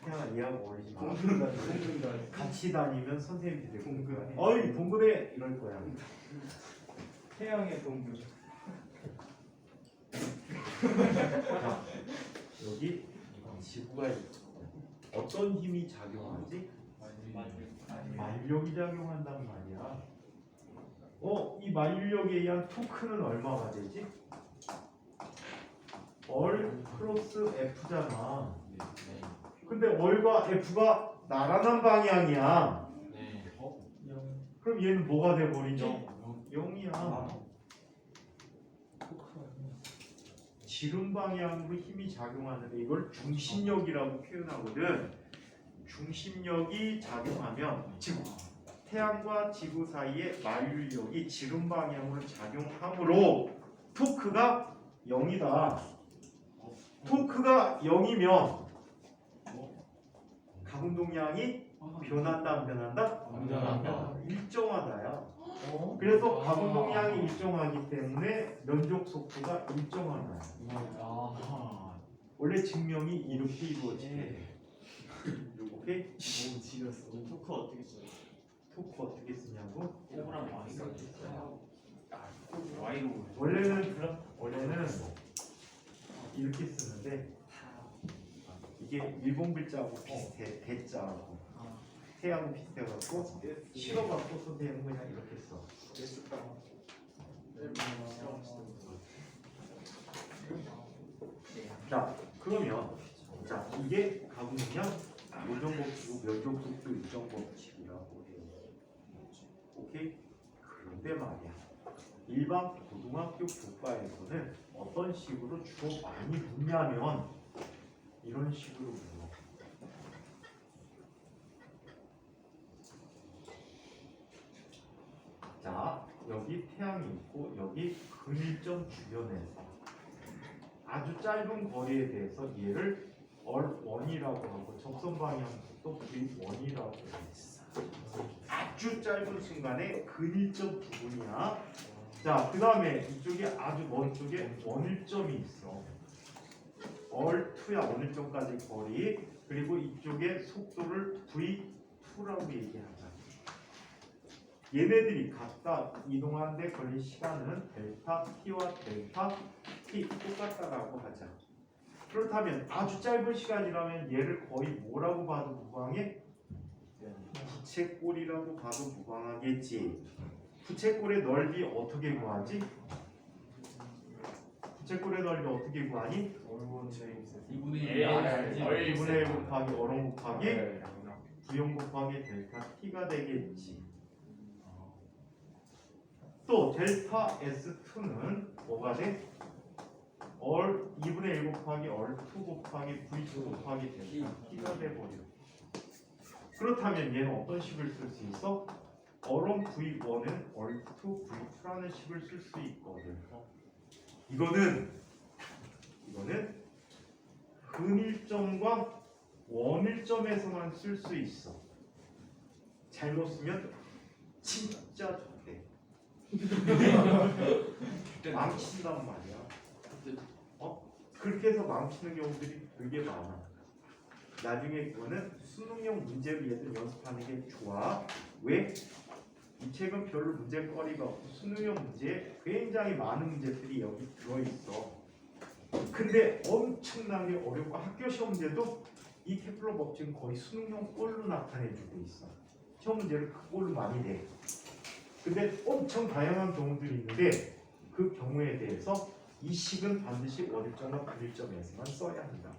Speaker 3: 태양아 이해하고 어울리지 마. 같이 다니면 선생님이 되고 동근. 어이 동근에 이럴 거야.
Speaker 2: 태양의 동근.
Speaker 3: 자, 여기 지구가 있어. 어떤 힘이 작용하지? 만력이 작용한단 말이야. 이 만력에 의한 토크는 얼마가 되지? 얼 플러스 F잖아. 근데 얼과 F가 나란한 방향이야. 그럼 얘는 뭐가 돼버리지? 0이야. 지름 방향으로 힘이 작용하는데 이걸 중심력이라고 표현하거든. 중심력이 작용하면 즉 태양과 지구 사이의 만류력이 지름 방향으로 작용하므로 토크가 0이다. 토크가 0이면 가분동량이 변한다 안 변한다?
Speaker 2: 변한다.
Speaker 3: 일정하다야. 그래서 가분동량이 일정하기 때문에 면적 속도가 일정하다. 원래 증명이 이렇게 이루어지게 돼. 오케이?
Speaker 1: 너무 지렸어. 토크 어떻게 써요?
Speaker 3: 토크 어떻게 쓰냐고?
Speaker 1: O랑 Y가 있어요. Y로
Speaker 3: 원래는 이렇게 쓰는데 이게 일본 글자하고 비슷해. 대자하고 태하고 비슷해갖고 실어갖고 선생님은 그냥 이렇게 써. 자 그러면 자 이게 가군이냐 모정법칙이고 면적속도 일정법칙이라고 해요. 오케이? 그런데 말이야 일반 고등학교 교과에서는 어떤 식으로 주로 많이 묻냐면 이런 식으로 물어. 자 여기 태양이 있고 여기 근일점 주변에서 아주 짧은 거리에 대해서 얘를 얼1이라고 하고 접선 방향도 V1이라고 해요. 아주 짧은 순간에 근일점 부분이야. 자, 그 다음에 이쪽에 아주 먼 쪽에 원일점이 있어. 얼2야, 원일점까지 거리. 그리고 이쪽에 속도를 V2라고 얘기하자. 얘네들이 각각 이동하는데 걸린 시간은 델타 T와 델타 T 똑같다라고 하자. 그렇다면 아주 짧은 시간이라면 얘를 거의 뭐라고 봐도 무방해? 부채꼴이라고 봐도 무방하겠지. 부채꼴의 넓이 어떻게 구하지? 부채꼴의 넓이 어떻게 구하니?
Speaker 4: 2분의 1
Speaker 3: 2분의 1 곱하기 어론 곱하기 부용 곱하기 델타 T가 되겠지. 또 델타 S2는 뭐가 돼? 2분의 1 곱하기 얼2 곱하기 V2 곱하기 델타 T가 돼버려. 그렇다면 얘는 어떤 식을 쓸 수 있어? 어론 V1은 얼2 V2라는 식을 쓸 수 있거든. 이거는 근일점과 원일점에서만 쓸 수 있어. 잘못 쓰면 진짜 좋대. 망친단 말이야. 그렇게 해서 망치는 경우들이 되게 많아. 나중에 그거는 수능용 문제로 얘들 연습하는 게 좋아. 왜? 이 책은 별로 문제거리가 없고 수능용 문제에 굉장히 많은 문제들이 여기 들어있어. 근데 엄청나게 어렵고 학교 시험 문제도 이 케플러 법칙은 거의 수능용 꼴로 나타내주고 있어. 시험 문제를 그 꼴로 많이 내. 근데 엄청 다양한 경우들이 있는데 그 경우에 대해서 이 식은 반드시 원일점과 근일점에서만 써야 한다.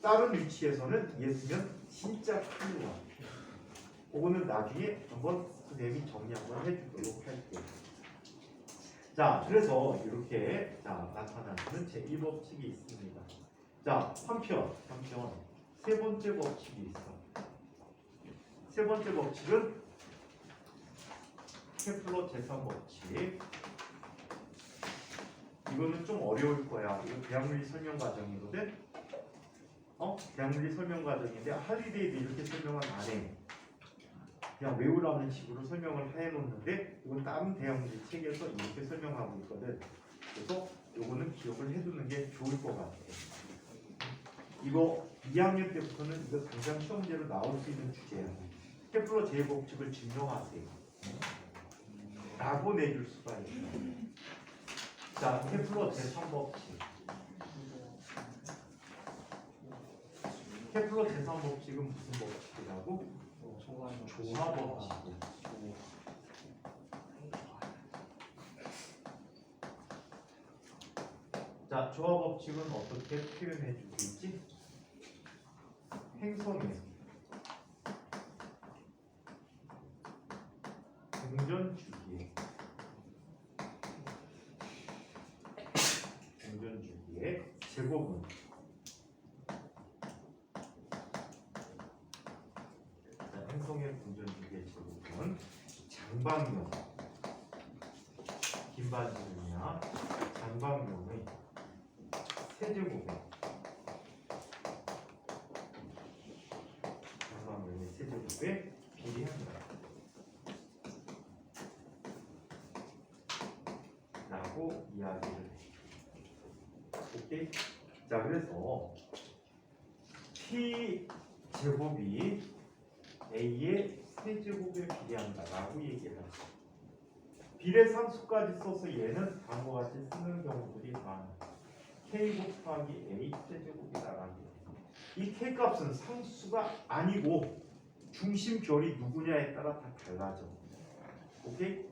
Speaker 3: 다른 위치에서는 얘 쓰면 진짜 큰일 나. 그거는 나중에 한번 선생님이 정리 한번 해주도록 할게요. 자, 그래서 이렇게 나타나는 제1법칙이 있습니다. 자, 한편 세 번째 법칙이 있어. 세 번째 법칙은 케플러 제3법칙. 이거는 좀 어려울 거야. 이거 대학물리 설명 과정이거든. 대학물리 설명 과정인데 할리데이도 이렇게 설명은 안 해. 그냥 외우라는 식으로 설명을 해놓는데 이건 다른 대학물리 책에서 이렇게 설명하고 있거든. 그래서 요거는 기억을 해두는 게 좋을 것 같아. 이거 2학년 때부터는 이거 당장 시험 문제로 나올 수 있는 주제야. 케플러 제1법칙을 증명하세요. 라고 내줄 수가 있어. 자, 케플러 제3법칙. 케플러 제3법칙은 무슨 법칙이라고? 조화법칙. 자, 조화법칙은 어떻게 표현해 주고 있지? 행성의 공전 주기의 제곱은 행성의 공전 주기의 제곱은 장방용 긴 반지름이나 장방용의 세제곱에 장방용의 세제곱에 비례한다 라고 이야기를 해. 오케이? 자, 그래서 T 제곱이 A의 세제곱에 비례한다라고 얘기를 하죠. 비례상수까지 써서 얘는 다음과 같이 쓰는 경우들이 많아. k 곱하기 a 세제곱이다라는 거. 이 k 값은 상수가 아니고 중심별이 누구냐에 따라 다 달라져. 오케이?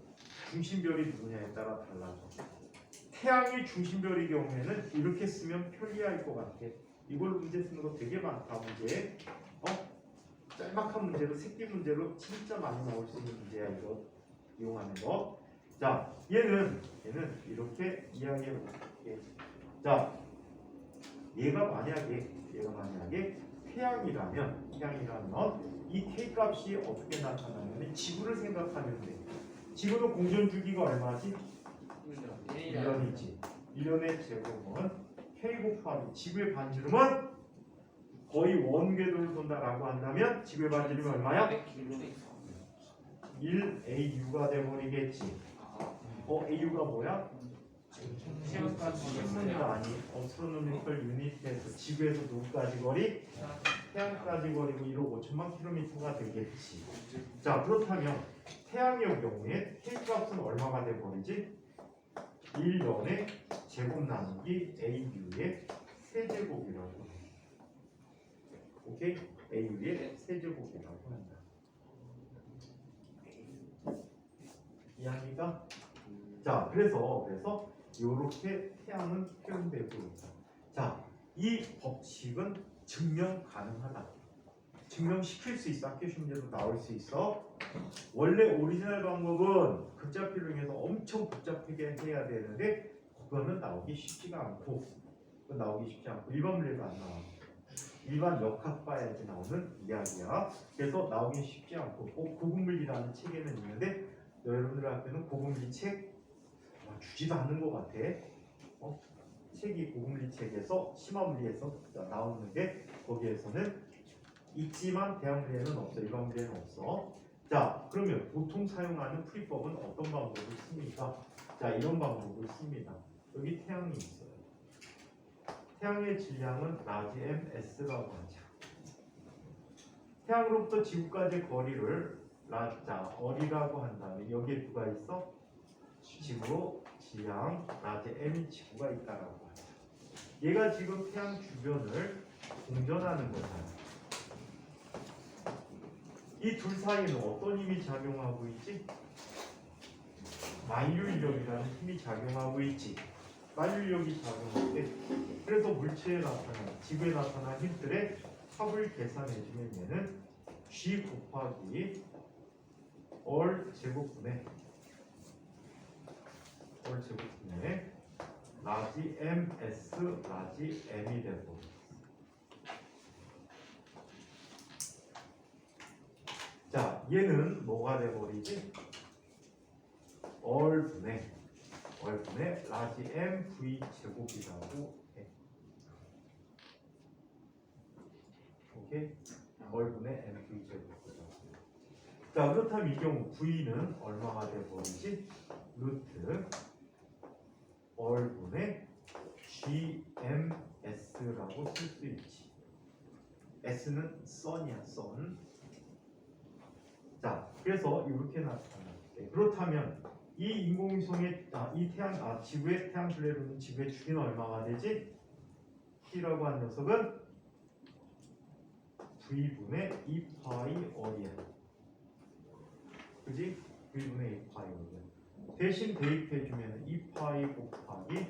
Speaker 3: 중심별이 누구냐에 따라 달라져. 태양이 중심별의 경우에는 이렇게 쓰면 편리할 것 같아. 이걸로 문제 쓰는 거 되게 많다. 문제. 짤막한 문제로 새끼 문제로 진짜 많이 나올 수 있는 문제야. 이거 이용하는 거. 자, 얘는 이렇게 이야기해 볼게. 자, 얘가 만약에 태양이라면 이 k 값이 어떻게 나타나냐면 지구를 생각하면 돼. 지구는 공전 주기가 얼마지? 1년이지. 1년의 제곱은 k 곱하기 지구의 반지름은 거의 원궤도를 돈다라고 한다면 지구의 반지름이 얼마야? 1AU가 돼버리겠지. AU가 뭐야? 시간까지가 아니 어스트로노미컬 유닛에서 지구에서 누구까지 거리? 태양까지 거리고 1억 5천만 킬로미터가 되겠지. 자, 그렇다면 태양의 경우에 k 값은 얼마가 돼버리지? 1년의 제곱 나누기 AU의 세제곱이라고 해. 오케이? AU의 세제곱이라고 한다. 이해합니까? 자, 그래서 이렇게 태양은 표현되고 있다. 자, 이 법칙은 증명 가능하다. 증명시킬 수 있어. 학교 시험제도 나올 수 있어. 원래 오리지널 방법은 극좌표를 이용해서 엄청 복잡하게 해야 되는데 그거는 나오기 쉽지가 않고 일반 물리도 안 나와. 일반 역학과에서 나오는 이야기야. 그래서 나오기 쉽지 않고 꼭 고급물리라는 책에는 있는데 여러분들 학교는 고급물리 책 주지도 않는 것 같아. 책이 고급물리 책에서 심화물리에서 나오는데 거기에서는 있지만 대학물리에는 없어. 일반 물리에는 없어. 자, 그러면 보통 사용하는 풀이법은 어떤 방법을 씁니까? 자, 이런 방법을 씁니다. 여기 태양이 있어요. 태양의 질량은 라지 m s라고 하죠. 태양으로부터 지구까지의 거리를 어리라고 한다면 여기에 누가 있어? 지구 질량 라지 m 지구가 있다라고 하죠. 얘가 지금 태양 주변을 공전하는 거잖아. 이 둘 사이에는 어떤 힘이 작용하고 있지? 만유인력이라는 힘이 작용하고 있지. 만유인력이 작용할 때 그래서 물체에 나타난 지구에 나타난 힘들의 합을 계산해주면 얘는 G 곱하기 얼 제곱분의 라지 ms 라지 m이 되고. 자, 얘는 뭐가 돼버리지? 얼분의 라지 mv 제곱이라고 해. 오케이? 얼분의 mv 제곱이라고. 자, 그렇다면 이 경우 v는 얼마가 돼버리지? 루트 얼분의 gms라고 쓸 수 있지. s는 선이야, 선. 자, 그래서 이렇게 나타났대. 그렇다면 이 인공위성의 지구의 태양 둘레로는 지구의 주기는 얼마가 되지? T라고 한 녀석은 V분의 2파이 R이야. 그지? V분의 2파이 R이야. 대신 대입해주면 2파이 곱하기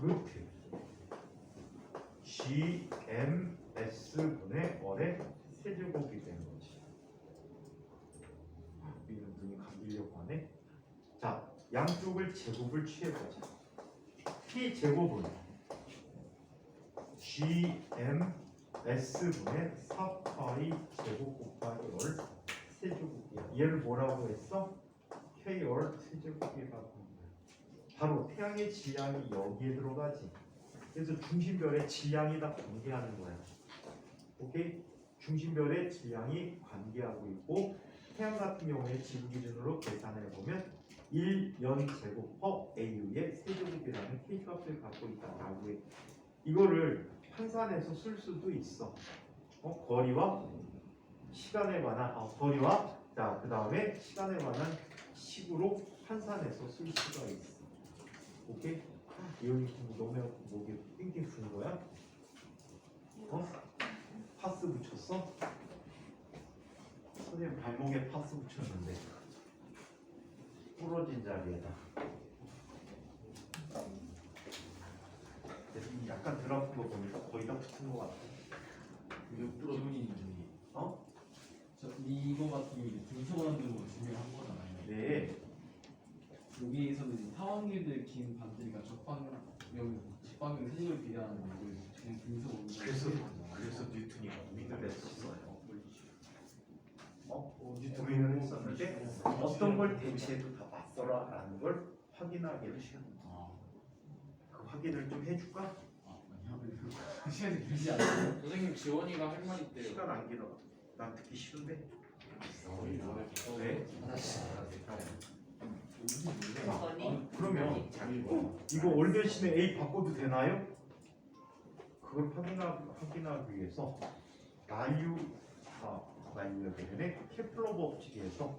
Speaker 3: 루트 GMS분의 R의 세제곱이 되는 거지. 이런 눈이 감기려고 하네. 자, 양쪽을 제곱을 취해보자. T 제곱은 GMS분의 4파이 제곱 곱하기 월 세제곱이야. 얘를 뭐라고 했어? K월 세제곱이라고 합니다. 바로 태양의 질량이 여기에 들어가지. 그래서 중심별의 질량이 다 관계하는 거야. 오케이? 중심별의 질량이 관계하고 있고 태양 같은 경우에 지구 기준으로 계산해 보면 1연 제곱 퍼 AU의 세제곱이라는 K 값을 갖고 있다라고 해. 이거를 환산해서 쓸 수도 있어. 거리와 시간에 관한 거리와 자, 그 다음에 시간에 관한 식으로 환산해서 쓸 수가 있어. 오케이? 이혼이 너무 목에 띵띵 부는 거야? 어? 파스 붙였어? 선생님 발목에 파스 붙였는데 부러진 자리에다. 약간 덜 아픈 거 보니까 거의 다 붙은 거 같아. 이거 부러져. 어?
Speaker 4: 이거 같은 경우 등소관으로 준비한 거잖아요.
Speaker 3: 네.
Speaker 4: 여기에서는 이제 타원길들 긴 반지가 적방면 세식을 비례하는 걸 그냥 등소관으로.
Speaker 3: 그래서 뉴턴이 고민을 했었어요. 고민을 했었는데 어떤 걸 대체해도 다 맞서라라는 걸 확인하기를 그 확인을 좀 해줄까?
Speaker 4: 시간이 길지 않아요.
Speaker 1: 선생님 지원이가 할 말 있대요.
Speaker 3: 시간 안 길어. 난 듣기 싫은데. 네. 그러면 이거 올 대신에 A 바꿔도 되나요? 그걸 확인하기 위해서 만유의 대변에 케플러 법칙에서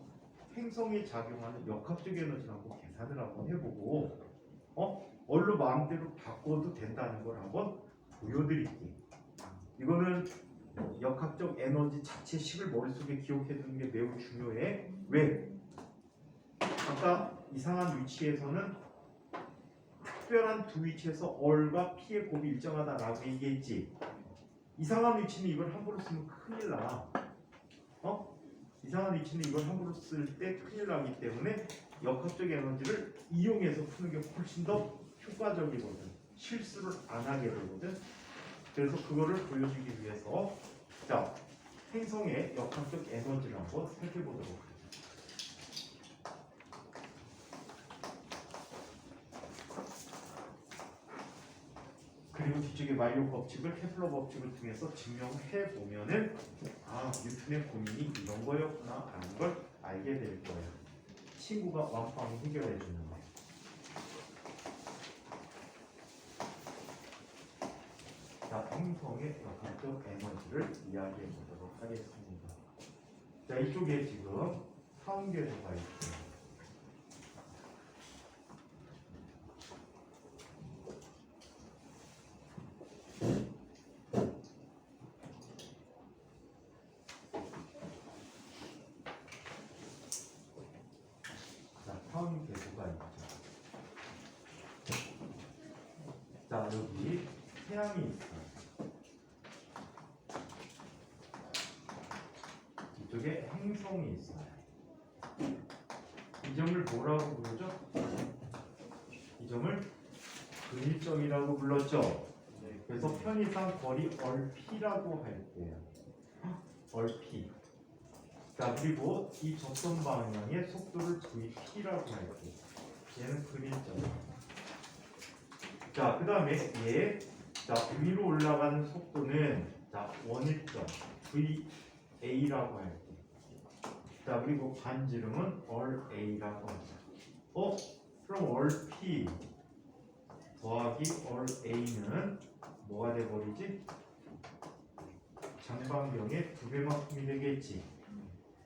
Speaker 3: 행성에 작용하는 역학적 에너지를 한번 계산을 한번 해보고 얼로 마음대로 바꿔도 된다는 걸 한번 보여드릴게요. 이거는 역학적 에너지 자체 식을 머릿속에 기억해두는 게 매우 중요해. 왜? 아까 이상한 위치에서는 특별한 두 위치에서 얼과 P의 곱이 일정하다라고 얘기했지. 이상한 위치는 이걸 함부로 쓰면 큰일 나. 이상한 위치는 이걸 함부로 쓸 때 큰일 나기 때문에 역학적 에너지를 이용해서 푸는 게 훨씬 더 효과적이거든. 실수를 안 하게 되거든. 그래서 그거를 보여주기 위해서 자, 행성의 역학적 에너지를 한번 살펴보도록 하겠습니다. 그리고 뒤쪽에 마이오 법칙을 케플러 법칙을 통해서 증명해 보면은 뉴턴의 고민이 이런 거였구나 라는 걸 알게 될 거예요. 친구가 완판을 해결해 주는 거. 자, 행성의 역학적 에너지를 이야기해 보도록 하겠습니다. 자, 이쪽에 지금 사운계수가 있어요. 계수가 있죠. 자, 여기 태양이 있어요. 이쪽에 행성이 있어요. 이 점을 뭐라고 부르죠? 이 점을 근일점이라고 불렀죠. 그래서 편의상 거리 얼P라고 할게요. 얼P. 자, 그리고 이 접선 방향의 속도를 VP라고 할게요. 얘는 근일점. 자, 그 다음에 얘, 자, 위로 올라가는 속도는 자, 원일점 VA라고 할게요. 자, 그리고 반지름은 얼A라고 합니다. 그럼 얼P 더하기 얼A는 뭐가 돼버리지? 장방경의 2배만큼이 되겠지.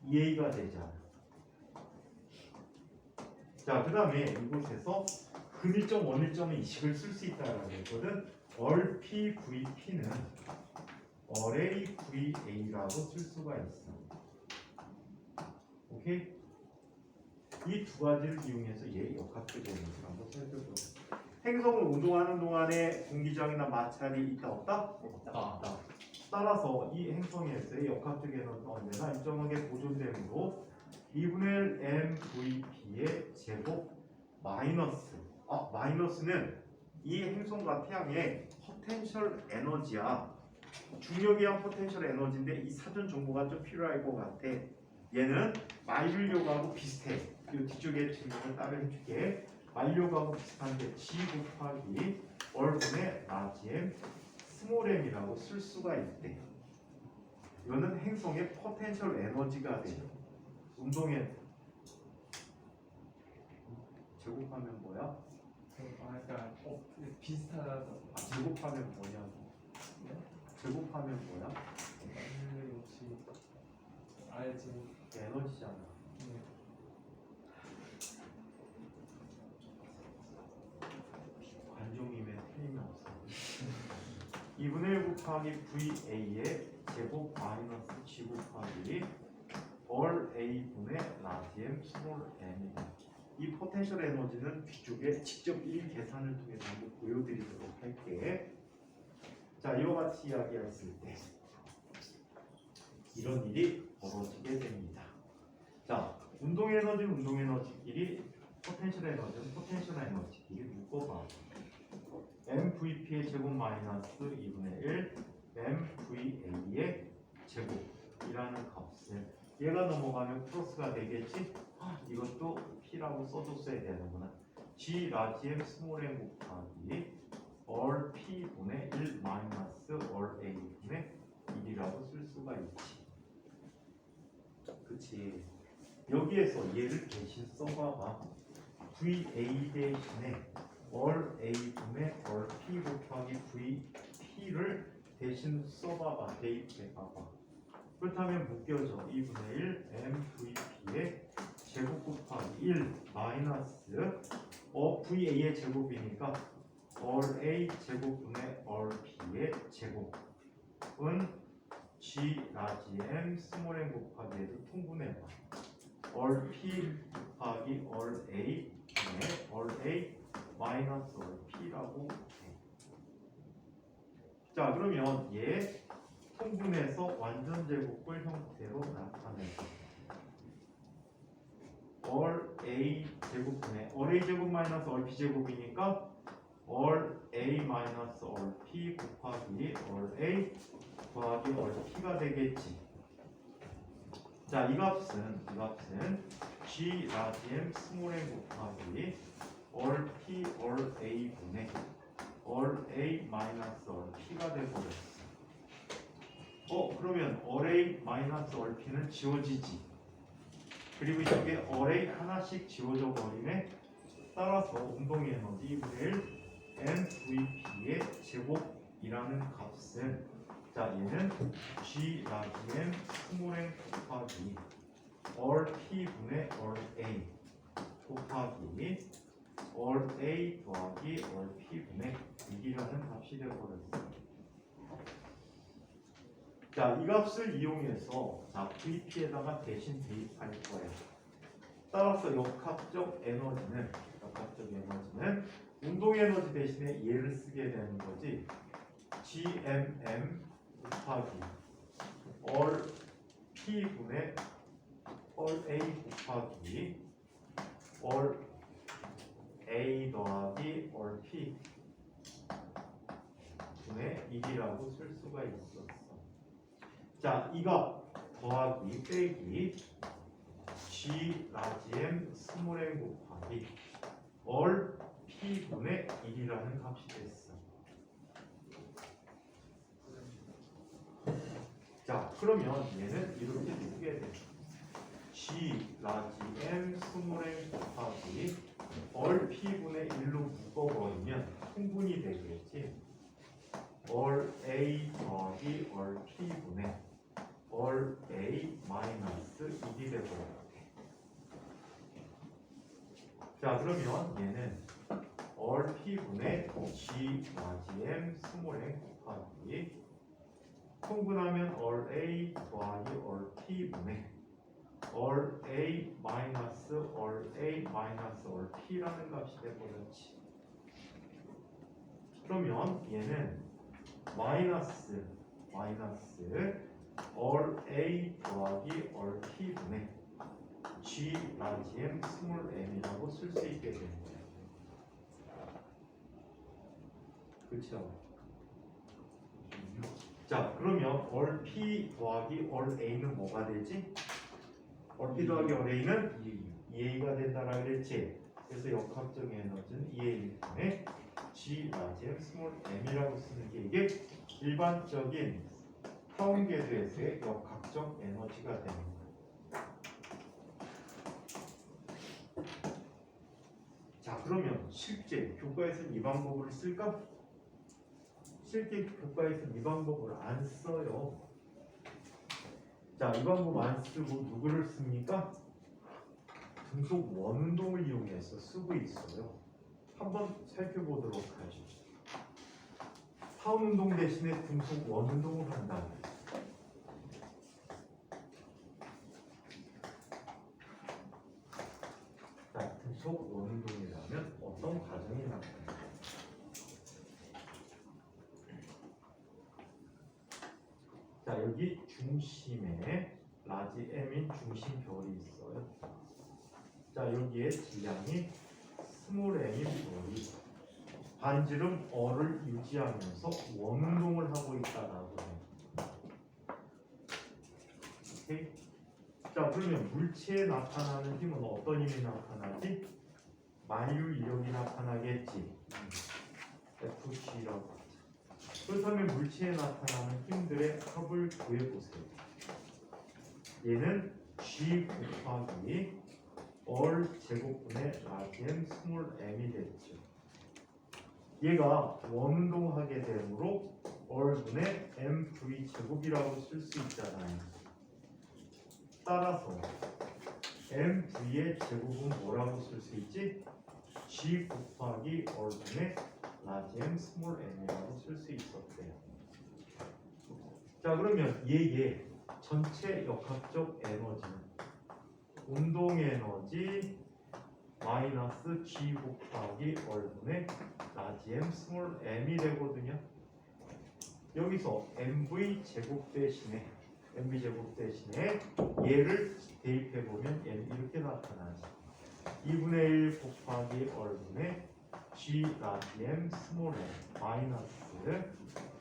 Speaker 3: 2A가 되잖아. 자, 그 다음에 이곳에서 근일점, 원일점의 이식을 쓸 수 있다라고 했거든. 얼P, VP는 얼A, VA라고 쓸 수가 있어. 오케이? 이 두 가지를 이용해서 얘 역학적 에너지를 한번 살펴보자. 행성을 운동하는 동안에 공기장이나 마찰이 있다 없다? 없다. 따라서 이 행성에서의 역학적 에너지가 언제나 일정하게 보존되므로 2분의 1 mvp의 제곱 마이너스 마이너스는 이 행성과 태양의 포텐셜 에너지야. 중력에 의한 포텐셜 에너지인데 이 사전 정보가 좀 필요할 것 같아. 얘는 만류력하고 비슷해. 이 뒤쪽에 증명을 따로 해줄게. 만류력하고 비슷한데 G 곱하기 얼분의 라지 m 스몰 m이라고 쓸 수가 있대. 이거는 행성의 포텐셜 에너지가 돼요. 운동에 제곱하면 뭐야?
Speaker 2: 약간 비슷하다서
Speaker 3: 제곱하면 뭐냐고. 제곱하면 뭐야?
Speaker 2: 역시 알지.
Speaker 3: 에너지잖아. 관종임에 틀림없어. 2분의 1 곱하기 VA의 제곱 마이너스 G 곱하기 all A분의 라디엠 스몰 M이다. 이 포텐셜 에너지는 뒤쪽에 직접 이 계산을 통해서 한번 보여드리도록 할게. 자, 이와 같이 이야기했을 때 이런 일이 벌어지게 됩니다. 자, 운동 에너지끼리 포텐셜 에너지끼리 묶어봐. MVP의 제곱 마이너스 2분의 1 MVA의 제곱이라는 값을 얘가 넘어가면 플러스가 되겠지? 이것도 P라고 써줬어야 되는구나. G 라지 M 스몰 m 곱하기 all P분의 1 마이너스 all A분의 1이라고 쓸 수가 있지. 그치? 여기에서 얘를 대신 써봐봐. VA 대신에 all A분의 all P 곱하기 VP를 대신 써봐봐. 대입해봐봐. 그렇다면 묶여져. 2분의 1 MVP의 제곱 곱하기 1 마이너스 VA의 제곱이니까 all A 제곱분의 all P의 제곱은 G 라지 M 스몰 m 곱하기에도 통분해봐. all P 곱하기 all A 분의 all A 마이너스 all P라고 해. 자, 그러면 얘 통분해서 완전 제곱을 형태로 나타내죠. all A 제곱분의 all A 제곱 마이너스 all P 제곱이니까 all A 마이너스 all P 곱하기 all A 더하기 all P가 되겠지. 자, 이 값은 G 라지 M 스몰 m 곱하기 all P all A 분의 all A 마이너스 all P가 되버렸어. 그러면 all A 마이너스 all P는 지워지지. 그리고 이쪽에 all A 하나씩 지워져 버리네. 따라서 운동의 에너지 2분의 1 MVP의 제곱이라는 값은 자, 얘는 G 라지 M 스몰 m 곱하기 all P분의 all A 곱하기 all A 더하기 all P분의 1이라는 값이 되어버렸어. 자, 이 값을 이용해서 자, VP에다가 대신 대입할 거예요. 따라서 역학적 에너지는 운동 에너지 대신에 얘를 쓰게 되는 거지. GMM 곱하기 all P분의 all A 곱하기 all A 더하기 all P 분의 1이라고 쓸 수가 있었어. 자, 이거 더하기 빼기 G 라지 M 스몰 m 곱하기 all P분의 1이라는 값이 됐어. 자, 그러면 얘는 이렇게 쓰게 돼. G 라지 M 스몰 m 곱하기 all P분의 1로 묶어버리면 통분이 되겠지. all A 더하기 all P분의 all A 마이너스 1이 되버려요. 자, 그러면 얘는 all P분의 G 라지 M 스몰 m 곱하기 통분하면 all A 더하기 all P분의 all A 마이너스 all A 마이너스 all P라는 값이 되버렸지. 그러면 얘는 마이너스 all A 더하기 all P분의 G 라지 M 스몰 m이라고 쓸 수 있게 되는 거예요. 그렇죠? 자, 그러면 all P 더하기 all A는 뭐가 되지? all P 더하기 all A는 2A가 된다라 그랬지? 그래서 역학적 에너지는 2A G 라지 M 스몰 m이라고 쓰는 게 이게 일반적인 타운 궤도에서의 역학적 에너지가 되는 거예요. 자, 그러면 실제 교과에서는 이 방법을 쓸까? 실제 교과에서는 이 방법을 안 써요. 자, 이 방법 안 쓰고 누구를 씁니까? 등속 원운동을 이용해서 쓰고 있어요. 한번 살펴보도록 하죠. 타원 운동 대신에 등속 원운동을 한다. 자, 등속 원운동이라면 어떤 과정이 나타나요? 자, 여기 중심에 라지 M인 중심별이 있어요. 자, 여기에 질량이 스몰 m인 별이 반지름 어를 유지하면서 원운동을 하고 있다라고 해요. 오케이? 자, 그러면 물체에 나타나는 힘은 어떤 힘이 나타나지? 만유 이력이 나타나겠지. FC라고 하죠. 그렇다면 물체에 나타나는 힘들의 합을 구해보세요. 얘는 G 곱하기 얼 제곱분의 라지 M 스몰 m이 됐죠. 얘가 원운동하게 되므로 얼분의 mv 제곱이라고 쓸 수 있잖아요. 따라서 mv의 제곱은 뭐라고 쓸 수 있지? G 곱하기 얼분의 라지 M 스몰 m이라고 쓸 수 있었대요. 자, 그러면 얘의 전체 역학적 에너지는 운동 에너지 마이너스 G 곱하기 얼분의 라지 M 스몰 m이 되거든요. 여기서 mv 제곱 대신에 얘를 대입해 보면 얘는 이렇게 나타나지. 2분의 1 곱하기 얼분의 G 라지 M 스몰 m 마이너스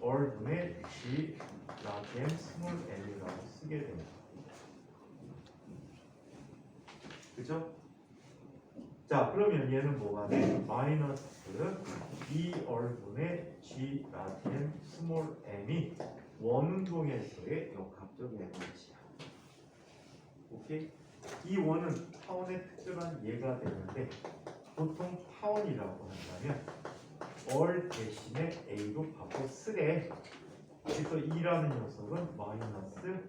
Speaker 3: 얼분의 G 라지 M 스몰 m이라고 쓰게 됩니다. 그죠? 자, 그러면 얘는 뭐가 돼? 마이너스 2얼분의 G 라지 M 스몰 m이 원운동에서의 역학적 에너지야. 오케이? 이 원은 타원의 특별한 예가 되는데 보통 타원이라고 한다면 얼 대신에 A로 바꿔 쓰래. 그래서 2라는 녀석은 마이너스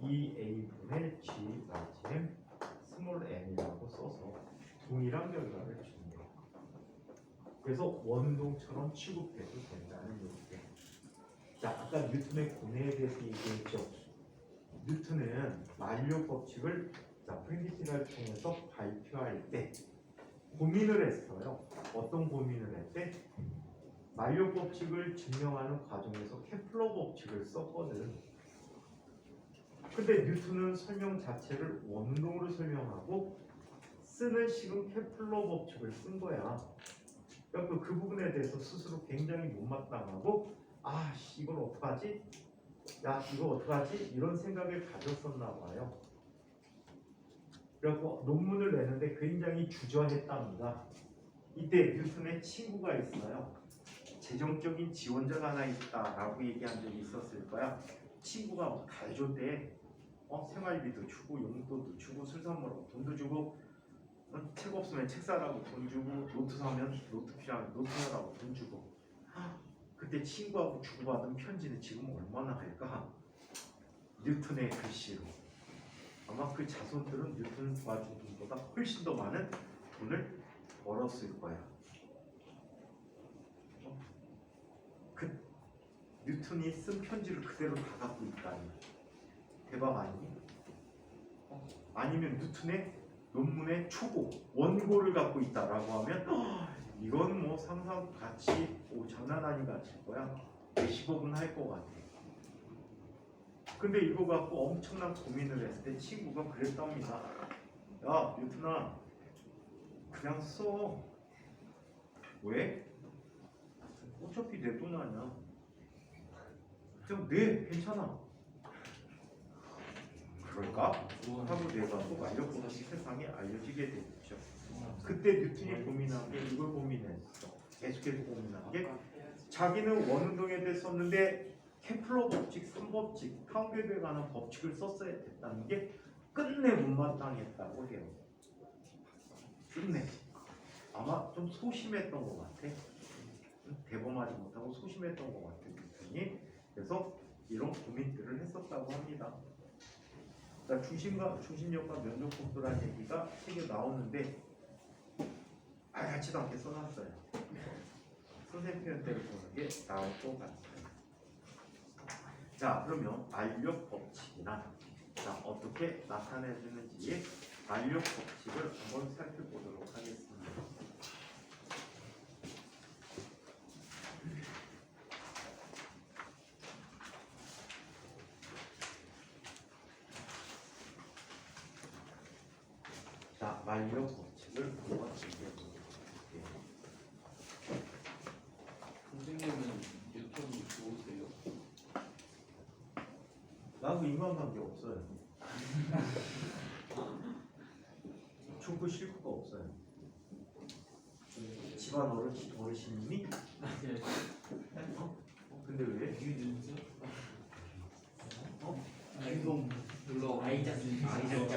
Speaker 3: 2A분의 G 라지 M 스몰 m이라고 써서 동일한 결과를 주는 거예요. 그래서 원운동처럼 취급해도 된다는 얘기예요. 자, 아까 뉴턴의 고뇌에 대해서 얘기했죠. 뉴턴은 만류 법칙을 프랙티컬을 통해서 발표할 때 고민을 했어요. 어떤 고민을 했대? 만류 법칙을 증명하는 과정에서 케플러 법칙을 썼거든. 근데 뉴턴은 설명 자체를 원운동으로 설명하고 쓰는 식은 케플러 법칙을 쓴 거야. 그러니까 그 부분에 대해서 스스로 굉장히 못마땅하고 이걸 어떡하지? 야, 이거 어떡하지? 이런 생각을 가졌었나 봐요. 그래서 논문을 내는데 굉장히 주저했답니다. 이때 뉴턴의 친구가 있어요. 재정적인 지원자가 하나 있다라고 얘기한 적이 있었을 거야. 친구가 다 해줬대. 생활비도 주고 용돈도 주고 술 사먹으라고 돈도 주고 책 없으면 책 사라고 돈 주고 노트 사면 노트 필요하면 노트 사라고 돈 주고. 그때 친구하고 주고받은 편지는 지금 얼마나 할까? 뉴턴의 글씨로. 아마 그 자손들은 뉴턴 도와준 돈보다 훨씬 더 많은 돈을 벌었을 거야. 그 뉴턴이 쓴 편지를 그대로 다 갖고 있다니. 대박 아니니? 아니면 뉴턴의 논문의 초고, 원고를 갖고 있다라고 하면 이건 뭐 상상 같이 장난 아닌 가치일 거야. 몇십억은 할 것 같아. 근데 이거 갖고 엄청난 고민을 했을 때 친구가 그랬답니다. 야, 뉴턴아, 그냥 써. 왜? 어차피 내 돈 아니야. 그냥 내 괜찮아. 그럴까? 하고 내가도 만력법칙이 세상에 알려지게 됐죠. 그때 뉴턴이 고민한 게 이걸 고민했어. 계속해서 고민한 게 자기는 원운동에 대해 썼는데 케플러 법칙, 쓴 법칙, 타원궤도에 관한 법칙을 썼어야 됐다는 게 끝내 못마땅했다고 해요. 끝내. 아마 좀 소심했던 것 같아. 대범하지 못하고 소심했던 것 같아, 뉴턴이. 그래서 이런 고민들을 했었다고 합니다. 그러니까 중심력과 면적법도라는 얘기가 책에 나오는데 아야치도 않게 써놨어요. 선생님 표현대로 보는 게 나을 것 같아요. 자, 그러면 알력 법칙이란 자, 어떻게 나타내주는지 알력 법칙을 한번 살펴보도록 하겠습니다. 자, 알력 법칙을 한번 얘기해보도록 할게요.
Speaker 4: 선생님은 유튜브 좋으세요?
Speaker 3: 나하고 인간관계 없어요. 축구 실구가 없어요. 집안 어르신님이? 근데 왜?
Speaker 1: 이거 별로 아이작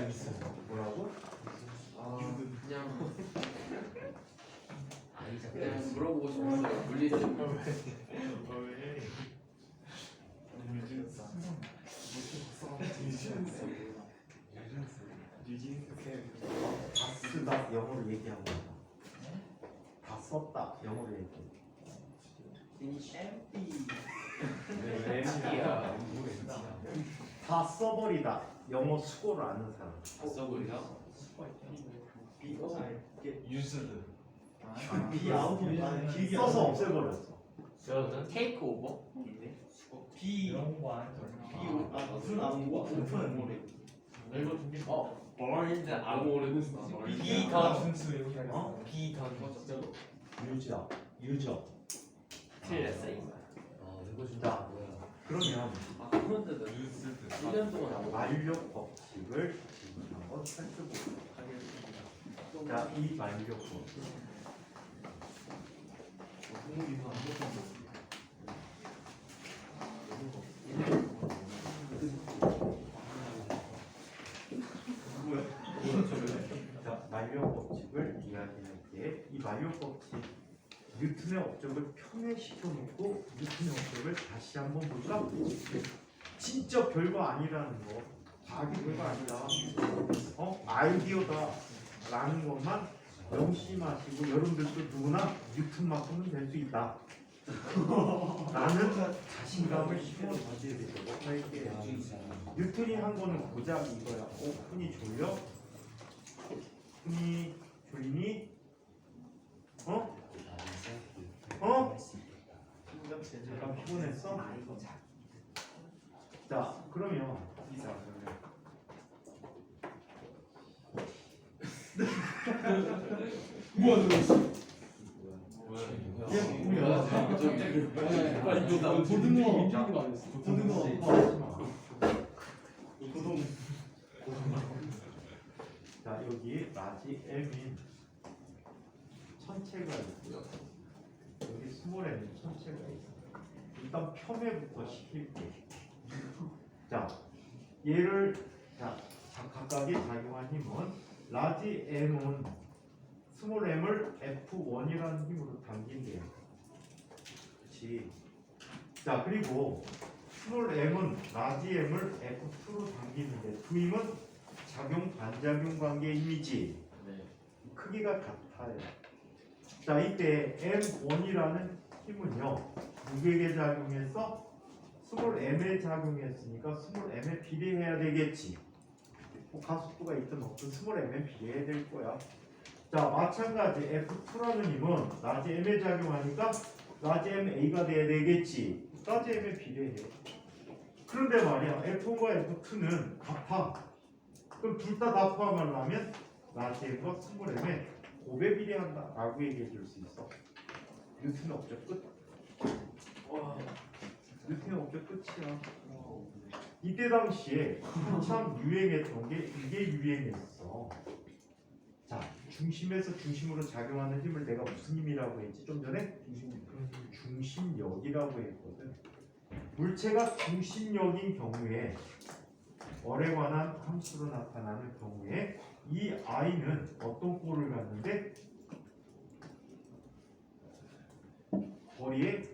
Speaker 1: 있어.
Speaker 3: 뭐라고?
Speaker 1: 그냥 그냥 물어보고 싶었어요. 물리적
Speaker 3: 다 쓰다 영어로 얘기한 거야. 다 썼다 영어로 얘기해. 다 써버리다 영어 수고를 아는 사람.
Speaker 1: 써버리다.
Speaker 2: 유스드.
Speaker 3: 써서 없애버렸어.
Speaker 1: 테이크 오버?
Speaker 2: 영관.
Speaker 5: 무슨 아무거 오픈.
Speaker 1: 버린드 아무 오래됐어.
Speaker 2: 비던 순수 여기가
Speaker 3: 어?
Speaker 2: 비던
Speaker 3: 유저.
Speaker 1: 틀렸어.
Speaker 3: 자, 그러면
Speaker 1: 그런데도 1년 동안 안
Speaker 3: 만력 법칙을 지금 한번 살펴보도록 하겠습니다. 자, 이 만력 법칙. 자, 만력 법칙을 이야기할 때 이 만력 법칙 뉴턴의 업적을 편애시켜 놓고 뉴턴의 업적을 다시 한번 볼까? 진짜 별거 아니라는 거. 과학이 별거 아니다. 아이디어다 라는 것만 명심하시고 여러분들도 누구나 뉴턴만큼은 될 수 있다. 라는 자신감을 심어주셔야 되도록 할게요. 뉴턴이 한 거는 고작 이거야. 흔히 졸려? 흔히 졸리니? 잠깐 피곤했어? 자, 그러면 자, 여기 라지 M인 천체가 있고요. 여기 스몰 M인 천체가 있어요. 일단 편애부터 시킬게요. 자, 얘를 각각의 작용한 힘은 라지 M은 스몰 M을 F1이라는 힘으로 당긴대요. 그렇지. 자, 그리고 스몰 M은 라지 M을 F2로 당기는데 두 힘은 작용 반작용 관계의 힘이지. 크기가 같아요. 자, 이때 M1이라는 힘은요 누구에게 작용해서 스몰 M에 작용했으니까 스몰 M에 비례해야 되겠지. 가속도가 있든 없든 스몰 M에 비례해야 될 거야. 자, 마찬가지 F2라는 힘은 라지 M에 작용하니까 라지 M A가 돼야 되겠지. 라지 M에 비례해. 그런데 말이야, F1과 F2는 같아. 그럼 둘 다 포함하려면 라지 M과 스몰 M에 곱에 비례한다 라고 얘기해 줄 수 있어. 뉴턴의 업적 끝. 뉴턴의 업적 끝이야. 이때 당시에 한참 유행했던 게 이게 유행했어. 자, 중심에서 중심으로 작용하는 힘을 내가 무슨 힘이라고 했지? 좀 전에? 중심력이라고 했거든. 물체가 중심력인 경우에 월에 관한 함수로 나타나는 경우에 이 I는 어떤 꼴을 갖는데? 거리의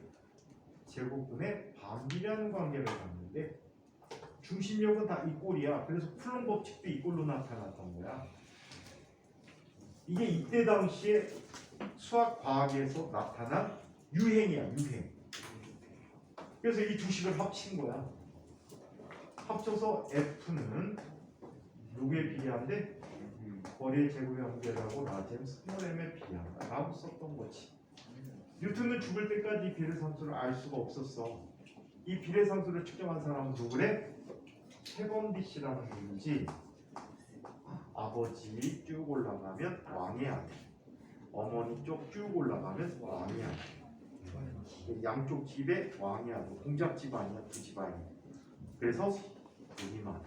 Speaker 3: 제곱분의 반비례하는 관계를 갖는데 중심력은 다 이 꼴이야. 그래서 쿨롬 법칙도 이 꼴로 나타났던 거야. 이게 이때 당시에 수학 과학에서 나타난 유행이야, 유행. 그래서 이 두 식을 합친 거야. 합쳐서 F는 요게 비례한데 거리의 제곱의 연결하고 라지엠 스몰 m에 비례한다라고 썼던 거지. 뉴턴은 죽을 때까지 이 비례상수를 알 수가 없었어. 이 비례상수를 측정한 사람은 누구래? 캐번디시라는 분이지. 아버지 쭉 올라가면 왕의 아들, 어머니 쪽 쭉 올라가면 왕의 아들. 양쪽 집에 왕의 아들, 공작집 아니야, 두 집안이야. 그래서 돈이 많아.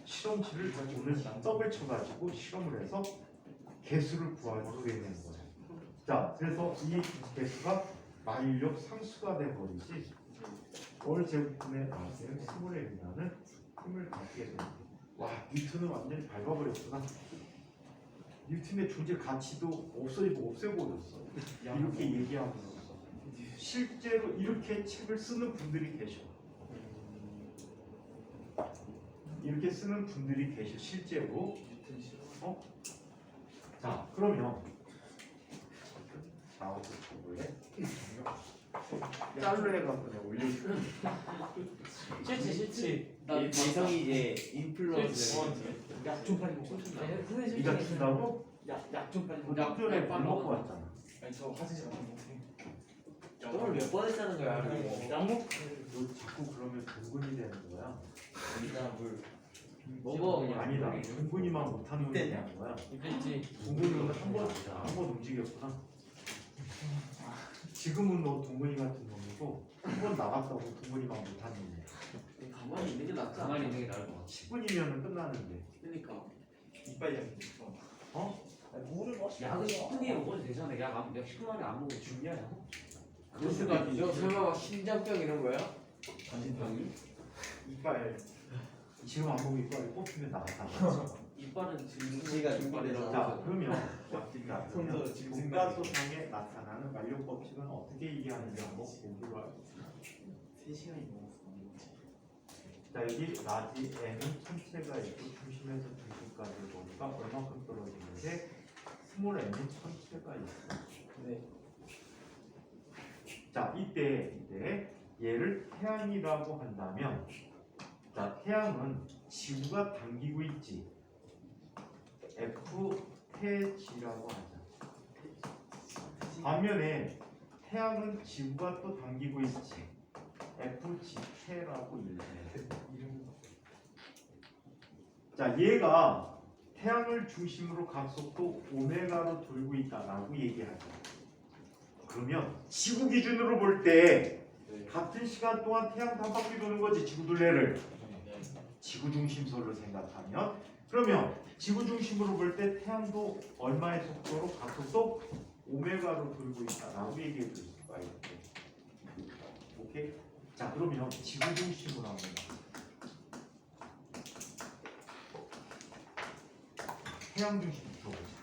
Speaker 3: 실험치를 오늘 떡을 쳐가지고 실험을 해서 개수를 구해낸 거야. 자, 그래서 이 개수가 마일력 상수가 돼버리지. 월 제곱분의 라지엠 스몰 m이라는 힘을 갖게 됩니다. 와, 뉴턴은 완전히 밟아버렸구나. 뉴턴의 존재 가치도 없애버렸어. 이렇게 얘기하면서 실제로 이렇게 책을 쓰는 분들이 계셔. 이렇게 쓰는 분들이 계셔, 실제로. 자, 그러면 나부터 볼래? 짤로 해갖고 내가 올려줄게.
Speaker 1: 실치.
Speaker 5: 미성이 이제 인플루언서.
Speaker 1: 약좀 팔고.
Speaker 3: 네가 준다고?
Speaker 1: 약좀 팔고.
Speaker 3: 너 특별히 밥 먹고 왔잖아.
Speaker 1: 아니 저 화장실 안 먹지.
Speaker 5: 오늘 몇 번 했다는 거야?
Speaker 1: 양목.
Speaker 3: 너 자꾸 그러면 동근이 되는 거야.
Speaker 5: 먹어.
Speaker 3: 아니다. 동근이만 못하는 놈이 되는 거야.
Speaker 1: 이랬지.
Speaker 3: 동근이는 한번 움직였구나. 지금은 너 동근이 같은 놈이고 한 번 나갔다고 동근이만 못하는 놈이야.
Speaker 5: 가만히 있는 게 낫지 않아?
Speaker 4: 가만히 있는 게 나을 것 같아.
Speaker 3: 10분이면 끝나는데.
Speaker 5: 그러니까.
Speaker 1: 이빨 양이.
Speaker 3: 어?
Speaker 1: 물을 마시.
Speaker 5: 약은 10분이면 먹어도 되잖아. 약 10분 만에 안 먹으면 죽냐?
Speaker 1: 그럴 수도 있죠.
Speaker 5: 설마 막 심장병 이런 거야?
Speaker 1: 전신병이?
Speaker 3: 이빨 지금 안 보고 이빨 뽑히면 나갔다.
Speaker 5: 이빨은 증지가 이빨에서.
Speaker 3: 자, 그러면 자,
Speaker 1: 손도 짐승
Speaker 3: 교과서상에 나타나는 만력 법칙은 어떻게 얘기하는지 한번 보기로 하겠습니다.
Speaker 1: 3시간이 넘었어.
Speaker 3: 자, 여기 라지 n은 천체가 있고 중심에서 중심까지 보니까 얼마큼 떨어지는데 스몰 n은 천체가 있어.
Speaker 1: 네.
Speaker 3: 자, 이때 얘를 태양이라고 한다면, 자, 태양은 지구가 당기고 있지. F 태지라고 하자. 반면에 태양은 지구가 또 당기고 있지. F 지태라고 일해. 자, 얘가 태양을 중심으로 각속도 오메가로 돌고 있다라고 얘기하죠. 그러면 지구 기준으로 볼 때 같은 시간 동안 태양 한 바퀴 도는 거지, 지구 둘레를. 지구 중심설로 생각하면, 그러면 지구 중심으로 볼 때 태양도 얼마의 속도로 각속도 오메가로 돌고 있다라고 얘기해 줄 수가 있고. 오케이? 자, 그러면 지구 중심으로 한번 태양 중심부터 보자.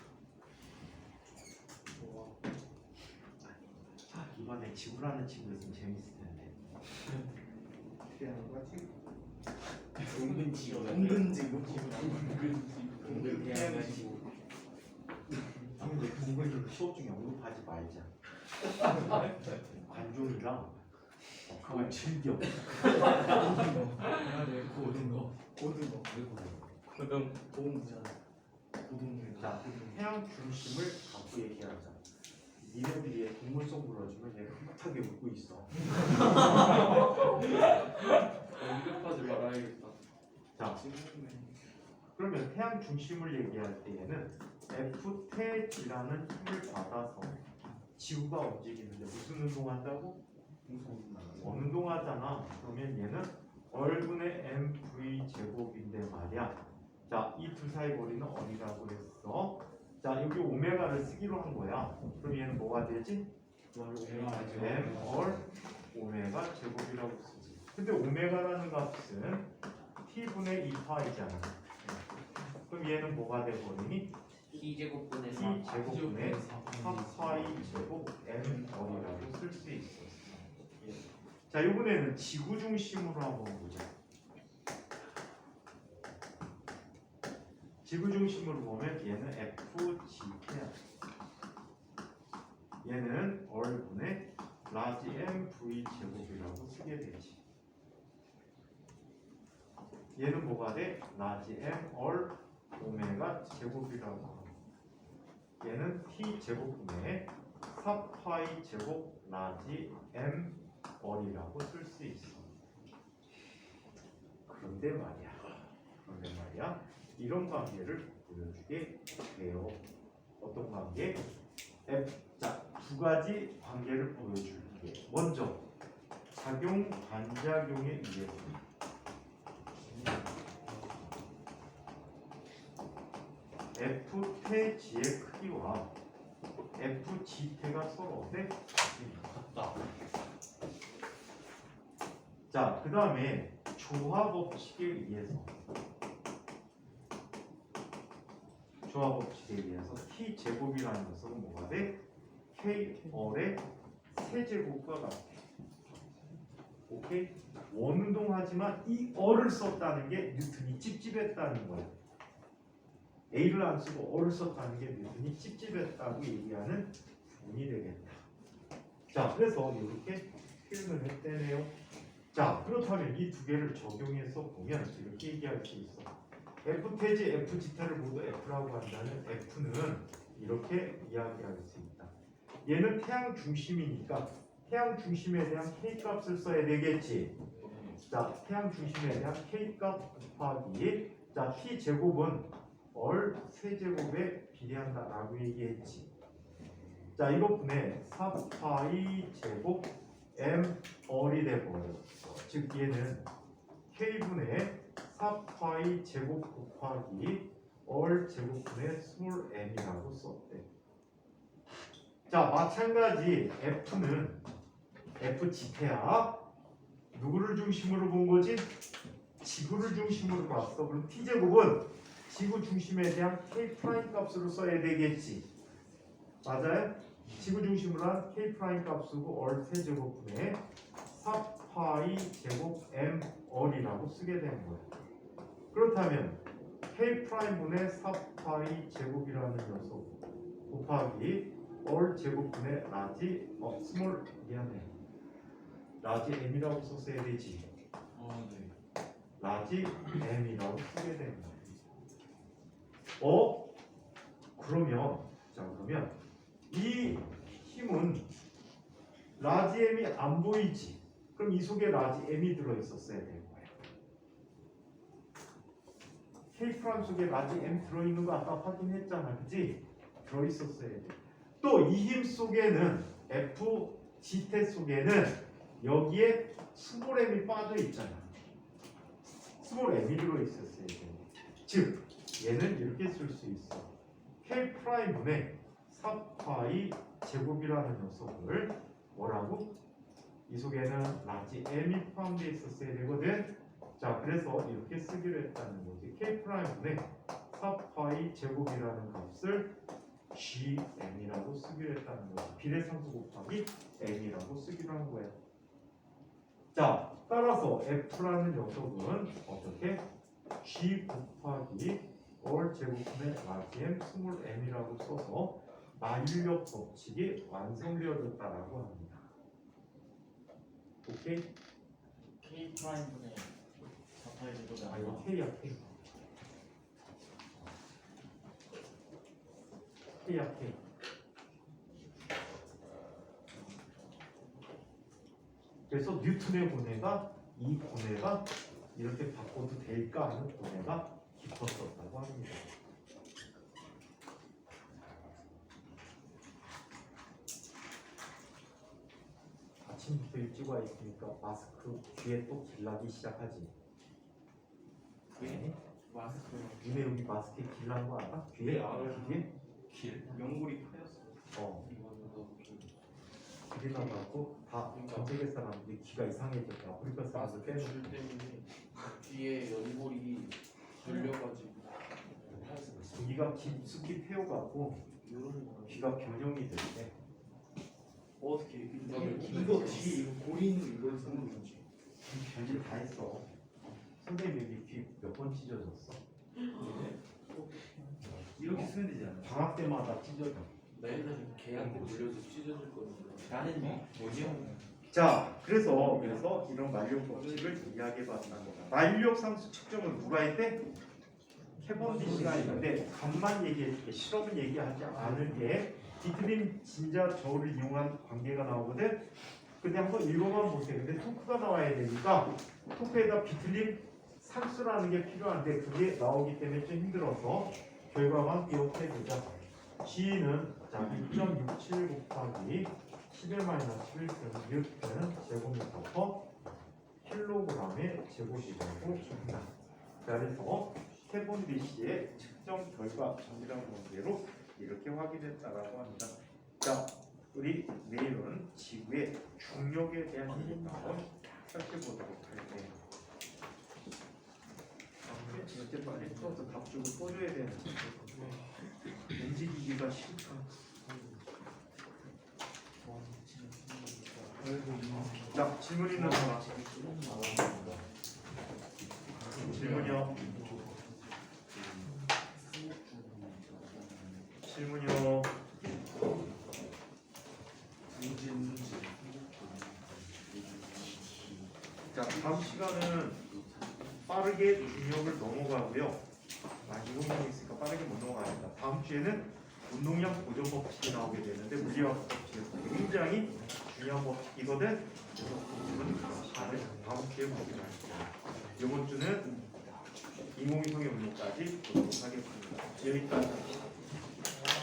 Speaker 3: 이번에 지구라는 친구 있으면 재밌을 텐데.
Speaker 1: 태양과 지구.
Speaker 5: 은근 지구.
Speaker 1: 은근 지구.
Speaker 5: 은근 태양과 지구.
Speaker 3: 근데 동근이 수업 중에 언급하지 말자. 관종이랑 그걸 즐겨.
Speaker 1: 고등어. 고등 고등부잖아.
Speaker 3: 자, 태양 중심을 갖고 얘기하자. 니네들이 동물성 물어주면 얘가 흐뭇하게 웃고 있어.
Speaker 4: 언급하지 말아야겠다.
Speaker 3: 자, 그러면 태양 중심을 얘기할 때에는 F 태지라는 힘을 받아서 지구가 움직이는데 무슨 운동한다고? 운동하잖아. 그러면 얘는 얼분의 mv 제곱인데 말이야. 자, 이 둘 사이 거리는 어디라고 그랬어? 자, 여기 오메가를 쓰기로 한 거야. 그럼 얘는 뭐가 되지? m 얼 오메가 제곱이라고 쓰지. 근데 오메가라는 값은 t분의 2파이잖아. 그럼 얘는 뭐가 돼버리니?
Speaker 5: T 제곱분의
Speaker 3: t
Speaker 5: 4.
Speaker 3: 제곱분의 4파이 제곱 m 얼이라고 쓸 수 있어. 자, 이번에는 지구 중심으로 한번 보자. 지구 중심으로 보면 얘는 FG야. 얘는 얼분의 라지 MV 제곱이라고 쓰게 되지. 얘는 뭐가 돼? 라지 M 얼 오메가 제곱이라고 하고, 얘는 T 제곱분의 4파이 제곱 라지 M 얼이라고 쓸 수 있어. 그런데 말이야, 이런 관계를 보여주게 돼요. 어떤 관계? 자, 두 가지 관계를 보여줄게. 먼저 작용 반작용에 의해서 F태지의 크기와 FG태가 서로 같다. 자, 그 다음에 조화 법칙에 의해서 T 제곱이라는 녀석은 뭐가 돼? K 얼의 세제곱과 같아. 오케이? 원운동하지만 이 얼을 썼다는 게 뉴턴이 찝찝했다는 거야. A를 안 쓰고 얼을 썼다는 게 뉴턴이 찝찝했다고 얘기하는 부분이 되겠다. 자, 그래서 이렇게 표현을 했대네요. 자, 그렇다면 이 두 개를 적용해서 보면 이렇게 얘기할 수 있어. F태지 FG태를 모두 F라고 한다면 F는 이렇게 이야기할 수 있다. 얘는 태양 중심이니까 태양 중심에 대한 K 값을 써야 되겠지. 자, 태양 중심에 대한 K 값 곱하기, 자, T 제곱은 얼 세제곱에 비례한다라고 얘기했지. 자, 이것분의 4파이 제곱 M 얼이 돼버렸어. 즉 얘는 K분의 4파이 제곱 곱하기 얼 제곱분의 스몰 m이라고 썼대. 자, 마찬가지 F는 FG태야. 누구를 중심으로 본 거지? 지구를 중심으로 봤어. 그럼 T제곱은 지구 중심에 대한 K 프라임 값으로 써야 되겠지. 맞아요? 지구 중심으로 한 K 프라임 값이고 얼 세제곱분의 4파이 제곱 M 얼이라고 쓰게 되는 거야. 그렇다면 K 프라임분의 4파이 제곱이라는 녀석 곱하기 얼 제곱분의 라지 스몰 라지 M이라고 썼어야 되지.
Speaker 2: 네.
Speaker 3: 라지 M이라고 쓰게 되는 거야. 그러면 이 힘은 라지 M이 안 보이지. 그럼 이 속에 라지 M이 들어있었어야 되는 거야. K 프라임 속에 라지 M 들어있는 거 아까 확인했잖아, 그치? 들어있었어야 돼. 또 이 힘 속에는 FG태 속에는 여기에 스몰 M이 빠져 있잖아. 스몰 M이 들어있었어야 돼. 즉 얘는 이렇게 쓸 수 있어. K 프라임분의 4파이 제곱이라는 녀석을 뭐라고? 이 속에는 라지 M이 포함되어 있었어야 되거든. 자, 그래서 이렇게 쓰기로 했다는 거지. K 프라임분의 4파이 제곱이라는 값을 GM이라고 쓰기로 했다는 거지. 비례상수 곱하기 M이라고 쓰기로 한 거야. 자, 따라서 F라는 녀석은 어떻게? G 곱하기 얼 제곱분의 라지 M 스몰 M이라고 써서 마일력 법칙이 완성되어졌다라고 합니다. 오케이?
Speaker 1: K 프라임분의 4파이 제곱이
Speaker 3: 이거
Speaker 1: 아니라
Speaker 3: K야 K. K야 K. 그래서 뉴턴의 고뇌가 이 고뇌가 이렇게 바꿔도 될까 하는 고뇌가 깊었었다고 합니다. 아침부터 일찍 와 있으니까 마스크 귀에 또 길나기 시작하지.
Speaker 1: 왜? 마스크
Speaker 3: 니네 여기 마스크에 길난 거 알아? 귀에?
Speaker 1: 네, 알아요.
Speaker 3: 귀에?
Speaker 2: 길.
Speaker 1: 연골이 파였어.
Speaker 3: 길이 나가고 다 전 세계 사람들이 귀가 이상해졌다. 아프리카 사람들
Speaker 5: 마스크
Speaker 3: 빼놓고.
Speaker 5: 줄 때문에 뒤에 연골이 걸려가지고
Speaker 3: 귀가 깊숙이 패여갖고
Speaker 5: 이런 거
Speaker 3: 귀가 변형이 됐대.
Speaker 1: 어떻게
Speaker 5: 이거 뒤 이거 고리는 이걸 쓰는 거지.
Speaker 3: 별일 다 했어. 선생님 여기 귀 몇 번 찢어졌어?
Speaker 2: 이렇게 쓰면 되지 않아?
Speaker 3: 방학 때마다 찢어져.
Speaker 5: 나는 걔한테 물려서 찢어질 거는데.
Speaker 1: 나는 뭐지요?
Speaker 3: 자, 그래서 이런 만력 법칙을 이야기해봤다는 거다. 만력 상수 측정을 누가 했대? 캐번디시가 있는데 간만 얘기해줄게. 실험은 얘기하지 않을게. 비틀림 진자 저울을 이용한 관계가 나오거든. 근데 한번 읽어만 보세요. 근데 토크가 나와야 되니까 토크에다 비틀림 상수라는 게 필요한데 그게 나오기 때문에 좀 힘들어서 결과만 기억해보자. G는 자 6.67 곱하기 10의 마이너스 1승 뉴턴 제곱미터 킬로그램의 제곱이라고 합니다. 그래서 캐본디시의 측정 결과 정밀한 관계로 이렇게 확인했다라고 합니다. 자, 우리 내일은 지구의 중력에 대한 얘기를 살펴보도록 할게요. 진짜 빨리 풀어서 답 주고 써줘야 되는데 움직이기가 싫다. 자, 질문 있는 사람. 질문이요. 질문이요. 자, 다음 시간은 빠르게 중력을 넘어가고요. 이것만 있으니까 빠르게 못 넘어가겠다. 다음 주에는 운동량 보존 법칙이 나오게 되는데 물리학 법칙에서 굉장히 중요한 법칙이거든. 그래서 그 부분은 다음 주에 보기로 할게요. 이번 주는 인공위성의 운동까지 보도록 하겠습니다. 여기까지.